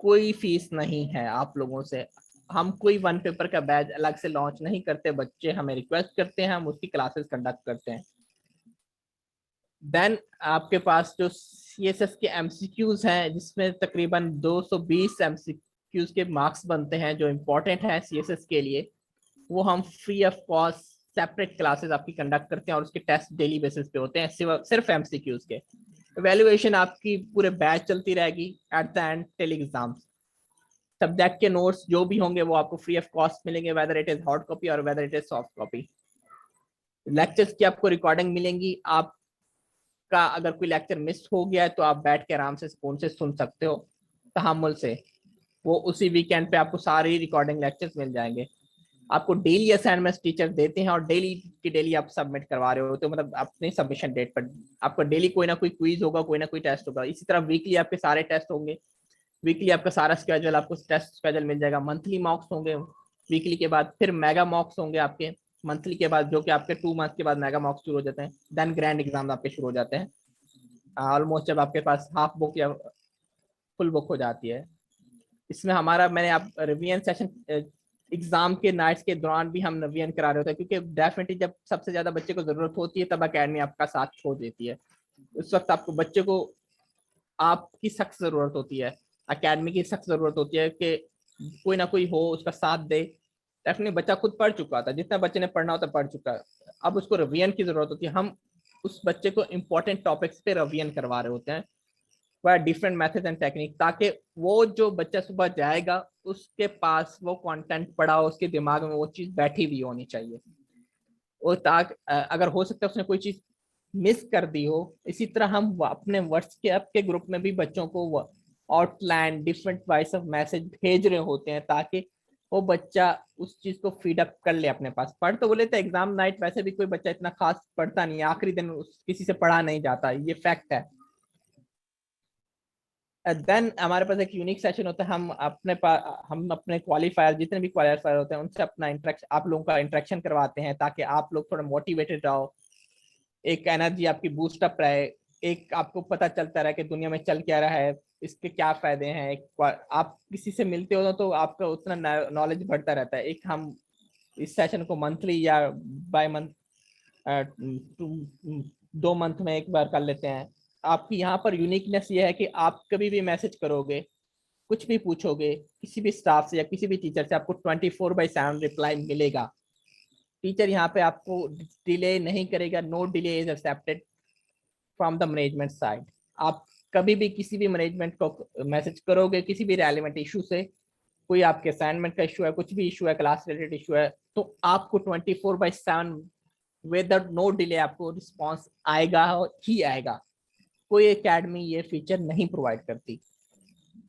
कोई फीस नहीं है आप लोगों से। हम कोई 1 पेपर का बैच अलग से लॉन्च नहीं करते, बच्चे हमें रिक्वेस्ट करते हैं, हम उसकी क्लासेस कंडक्ट करते हैं। देन आपके पास जो CSS के MCQs हैं, जिसमें तकरीबन 220 MCQs के मार्क्स बनते हैं जो इम्पोर्टेंट है CSS के लिए, वो हम free of cost separate classes आपकी कंडक्ट करते हैं, और उसके टेस्ट डेली बेसिस पे होते हैं सिर्फ MCQs के। वैल्यूएशन आपकी पूरे बैच चलती रहेगी at the end till exams. Subject के नोट्स जो भी होंगे वो आपको फ्री ऑफ कॉस्ट मिलेंगे, whether it is hard copy और whether it is soft copy. Lectures की आपको रिकॉर्डिंग मिलेंगी। आपका अगर कोई लेक्चर मिस हो गया है तो आप बैठ के आराम से फोन से सुन सकते हो तहम्मुल से। वो उसी वीकेंड पे आपको सारी रिकॉर्डिंग लेक्चर्स मिल जाएंगे। आपको डेली असाइनमेंट्स टीचर देते हैं, और डेली की डेली आप सबमिट करवा रहे हो, तो मतलब अपनी सबमिशन डेट पर आपका डेली कोई ना कोई क्विज होगा, कोई ना कोई टेस्ट होगा। इसी तरह वीकली आपके सारे टेस्ट होंगे, वीकली आपका सारा स्केड्यूल, आपको टेस्ट स्केड्यूल मिल जाएगा। मंथली मॉक्स होंगे वीकली के बाद, फिर मेगा मॉक्स होंगे आपके मंथली के बाद, जो कि आपके 2 मंथ के बाद मेगा मॉक्स शुरू हो जाते हैं। देन ग्रैंड एग्जाम आपके शुरू हो जाते हैं ऑलमोस्ट जब आपके पास हाफ बुक या फुल बुक हो जाती है। इसमें हमारा, मैंने आप रिवीजन सेशन एग्जाम के नाइट्स के दौरान भी हम रिवीजन करा रहे होते हैं, क्योंकि डेफिनेटली जब सबसे ज्यादा बच्चे को जरूरत होती है तब एकेडमी आपका साथ छोड़ देती है। उस वक्त आपको बच्चे को आपकी सख्त जरूरत होती है, एकेडमी की सख्त जरूरत होती है कि कोई ना कोई हो उसका साथ दे। डेफिनेटली बच्चा खुद पढ़ चुका था, जितना बच्चे ने पढ़ना होता पढ़ चुका है, अब उसको रिवीजन की जरूरत होती है। हम उस बच्चे को इंपॉर्टेंट टॉपिक्स पे रिवीजन करवा रहे होते हैं वह डिफरेंट मेथड एंड टेक्निक, ताकि वो जो बच्चा सुबह जाएगा उसके पास वो कंटेंट पड़ा हो, उसके दिमाग में वो चीज बैठी हुई होनी चाहिए। और ताकि अगर हो सकता है उसने कोई चीज मिस कर दी हो। इसी तरह हम अपने व्हाट्सएप के ग्रुप में भी बच्चों को outline different voice of message भेज रहे होते हैं, ताकि वो बच्चा उस चीज को फीड अप कर ले अपने पास। पढ़ तो बोले तो एग्जाम नाइट वैसे भी कोई बच्चा इतना खास पढ़ता नहीं है, आखिरी दिन किसी से पढ़ा नहीं जाता, ये फैक्ट है। देन हमारे पास एक यूनिक सेशन होता है, हम अपने क्वालिफायर, जितने भी क्वालिफायर होते हैं उनसे अपना इंटरेक्शन, आप लोगों का इंटरेक्शन करवाते हैं ताकि आप लोग थोड़ा मोटिवेटेड रहो, एक एनर्जी आपकी बूस्ट अप रहे, एक आपको पता चलता रहे कि दुनिया में चल क्या रहा है, इसके क्या फायदे हैं। आप किसी से मिलते हो तो आपका उतना नॉलेज बढ़ता रहता है। एक हम इस सेशन को मंथली या बाय मंथ 2 मंथ में एक बार कर लेते हैं। आपकी यहाँ पर यूनिकनेस ये है कि आप कभी भी मैसेज करोगे, कुछ भी पूछोगे किसी भी स्टाफ से या किसी भी टीचर से, आपको 24/7 रिप्लाई मिलेगा। टीचर यहाँ पे आपको डिले नहीं करेगा, no delay is accepted from the management side. आप कभी भी किसी भी मैनेजमेंट को मैसेज करोगे किसी भी रेलेवेंट इशू से, कोई आपके असाइनमेंट का इशू है, कुछ भी इशू है, क्लास रिलेटेड इशू है, तो आपको 24/7 विदाउट नो डिले आपको रिस्पॉन्स आएगा ही आएगा। कोई एकेडमी ये फीचर नहीं प्रोवाइड करती।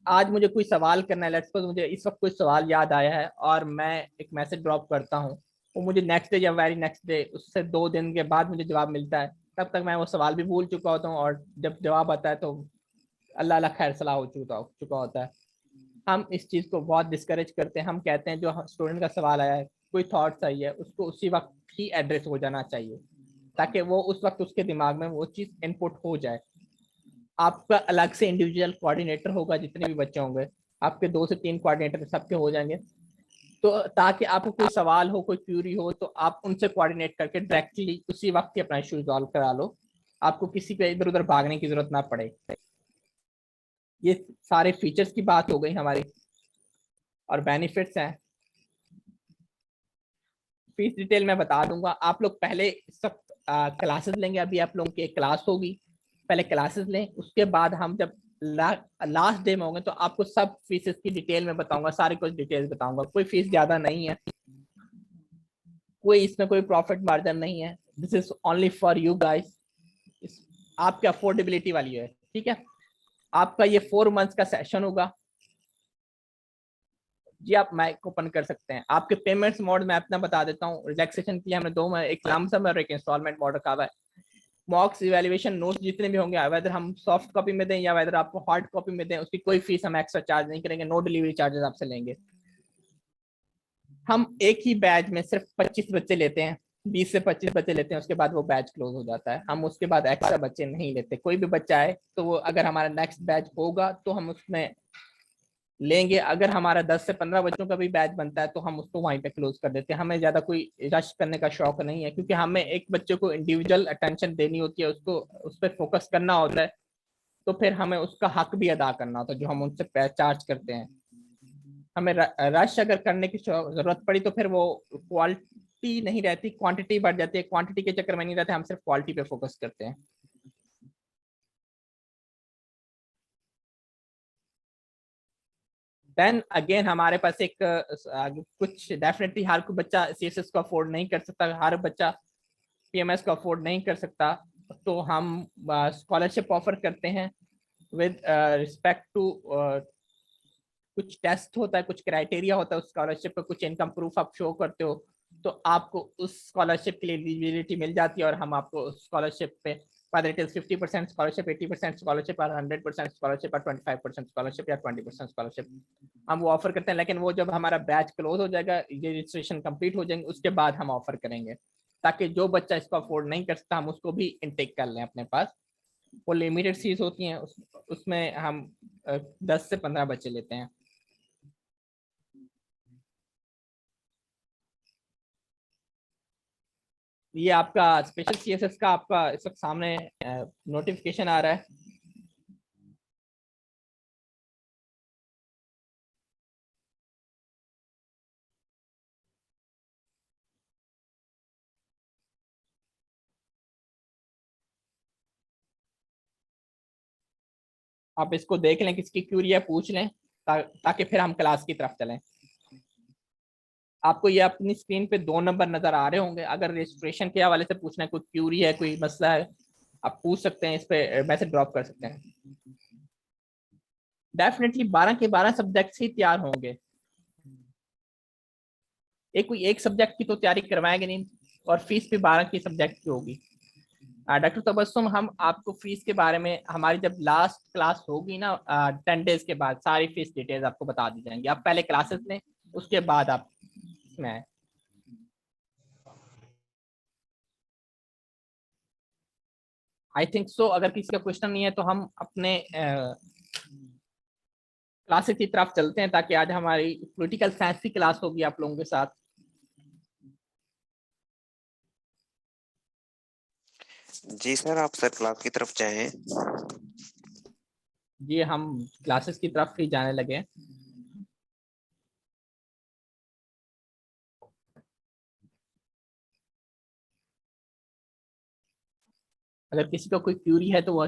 आज मुझे कोई सवाल करना है, लेट्स सपोज मुझे इस वक्त कोई सवाल याद आया है और मैं एक मैसेज ड्रॉप करता हूँ, वो मुझे नेक्स्ट डे या वेरी नेक्स्ट डे, उससे 2 दिन के बाद मुझे जवाब मिलता है, तब तक मैं वो सवाल भी भूल चुका होता हूँ और जब जवाब आता है तो अल्लाह अल्लाह खैर सलाह हो चुका होता है। हम इस चीज़ को बहुत डिस्करेज करते हैं। हम कहते हैं जो स्टूडेंट का सवाल आया है, कोई थॉट्स आई है, उसको उसी वक्त ही एड्रेस हो जाना चाहिए ताकि वो उस वक्त उसके दिमाग में वो चीज़ इनपुट हो जाए। आपका अलग से इंडिविजुअल कोऑर्डिनेटर होगा, जितने भी बच्चे होंगे आपके 2 से 3 कोऑर्डिनेटर सबके हो जाएंगे, तो ताकि आपको कोई सवाल हो, कोई क्यूरी हो, तो आप उनसे कोऑर्डिनेट करके डायरेक्टली उसी वक्त ही अपना इशू रिजॉल्व करा लो, आपको किसी पे इधर उधर भागने की जरूरत ना पड़े। ये सारे फीचर्स की बात हो गई हमारी, और बेनिफिट्स हैं। फीस डिटेल मैं बता दूंगा। आप लोग पहले सब क्लासेस लेंगे, अभी आप लोगों की एक क्लास होगी, पहले क्लासेस लें, उसके बाद हम जब लास्ट डे में होंगे तो आपको सब फीसेस की डिटेल में बताऊंगा, सारी कुछ डिटेल्स बताऊंगा। कोई फीस ज्यादा नहीं है, कोई इसमें कोई प्रॉफिट मार्जिन नहीं है, this is only for you guys, आपके अफोर्डेबिलिटी वाली है, ठीक है। आपका ये 4 मंथ्स का सेशन होगा जी। आप माइक ओपन कर सकते हैं। आपके पेमेंट्स मोड में अपना बता देता हूँ। रिलैक्सेशन के लिए हमने 2 एक लमसम और एक इंस्टॉलमेंट मोड रखा हुआ है। मॉक्स इवैल्यूएशन नोट्स जितने भी होंगे, वेदर हम सॉफ्ट कॉपी में दें या वेदर आपको हार्ड कॉपी में दें, उसकी कोई फीस हम एक्स्ट्रा चार्ज नहीं करेंगे, नो डिलीवरी चार्जेस आपसे लेंगे। हम एक ही बैच में सिर्फ 25 बच्चे लेते हैं, 20 से 25 बच्चे लेते हैं, उसके बाद वो बैच क्लोज हो जाता है। हम उसके बाद एक्स्ट्रा बच्चे नहीं लेते। कोई भी बच्चा आए तो वो अगर हमारा नेक्स्ट बैच होगा तो हम उसमें लेंगे, अगर हमारा 10 से 15 बच्चों का भी बैच बनता है तो हम उसको वहीं पे क्लोज कर देते हैं। हमें ज्यादा कोई रश करने का शौक नहीं है, क्योंकि हमें एक बच्चे को इंडिविजुअल अटेंशन देनी होती है, उसको उस पर फोकस करना होता है, तो फिर हमें उसका हक भी अदा करना होता है जो हम उनसे चार्ज करते हैं। हमें रश अगर करने की जरूरत पड़ी तो फिर वो क्वालिटी नहीं रहती, क्वांटिटी बढ़ जाती है। क्वांटिटी के चक्कर में नहीं रहते, हम सिर्फ क्वालिटी पे फोकस करते हैं। देन अगेन हमारे पास एक कुछ डेफिनेटली हर कोई बच्चा सीएसएस को अफोर्ड नहीं कर सकता, हर बच्चा पीएमएस को अफोर्ड नहीं कर सकता, तो हम स्कॉलरशिप ऑफर करते हैं विद रिस्पेक्ट टू कुछ टेस्ट होता है, कुछ क्राइटेरिया होता है उस स्कॉलरशिप पे, कुछ इनकम प्रूफ आप शो करते हो तो आपको उस स्कॉलरशिप के लिए एलिजिबिलिटी मिल जाती है, और हम आपको स्कॉलरशिप पे whether it is 50% scholarship, 80% scholarship or 100% scholarship or 25% scholarship या 20% scholarship हम वो ऑफर करते हैं। लेकिन वो जब हमारा बैच क्लोज हो जाएगा, ये रजिस्ट्रेशन कंप्लीट हो जाएंगे, उसके बाद हम ऑफर करेंगे, ताकि जो बच्चा इसको अफोर्ड नहीं कर सकता हम उसको भी इनटेक कर लें अपने पास। वो लिमिटेड सीट्स होती हैं, उसमें हम 10 से 15 बच्चे लेते हैं। ये आपका स्पेशल सीएसएस का आपका इस वक्त सामने नोटिफिकेशन आ रहा है। आप इसको देख लें, किसकी क्यूरी है पूछ लें, ताकि फिर हम क्लास की तरफ चलें। आपको ये अपनी स्क्रीन पे 2 नंबर नजर आ रहे होंगे। अगर रजिस्ट्रेशन के हवाले से पूछना है, कोई क्यूरी है, कोई मसला है, आप पूछ सकते हैं, इस पे मैसेज ड्रॉप कर सकते हैं। डेफिनेटली 12 के 12 सब्जेक्ट्स ही तैयार होंगे, कोई एक सब्जेक्ट की तो तैयारी करवाएंगे नहीं, और फीस भी 12 की सब्जेक्ट की होगी। डॉक्टर तबस्सुम, हम आपको फीस के बारे में हमारी जब लास्ट क्लास होगी ना 10 डेज के बाद सारी फीस डिटेल्स आपको बता दी जाएंगी। आप पहले क्लासेस लें, उसके बाद आप इसमें आए। आई थिंक सो अगर किसी का क्वेश्चन नहीं है तो हम अपने क्लासेस की तरफ चलते हैं, ताकि आज हमारी पॉलिटिकल साइंस की क्लास होगी आप लोगों के साथ। जी सर, आप सर क्लास की तरफ चाहें। जी हम क्लासेस की तरफ ही जाने लगे। अगर किसी का कोई क्यूरी है तो वो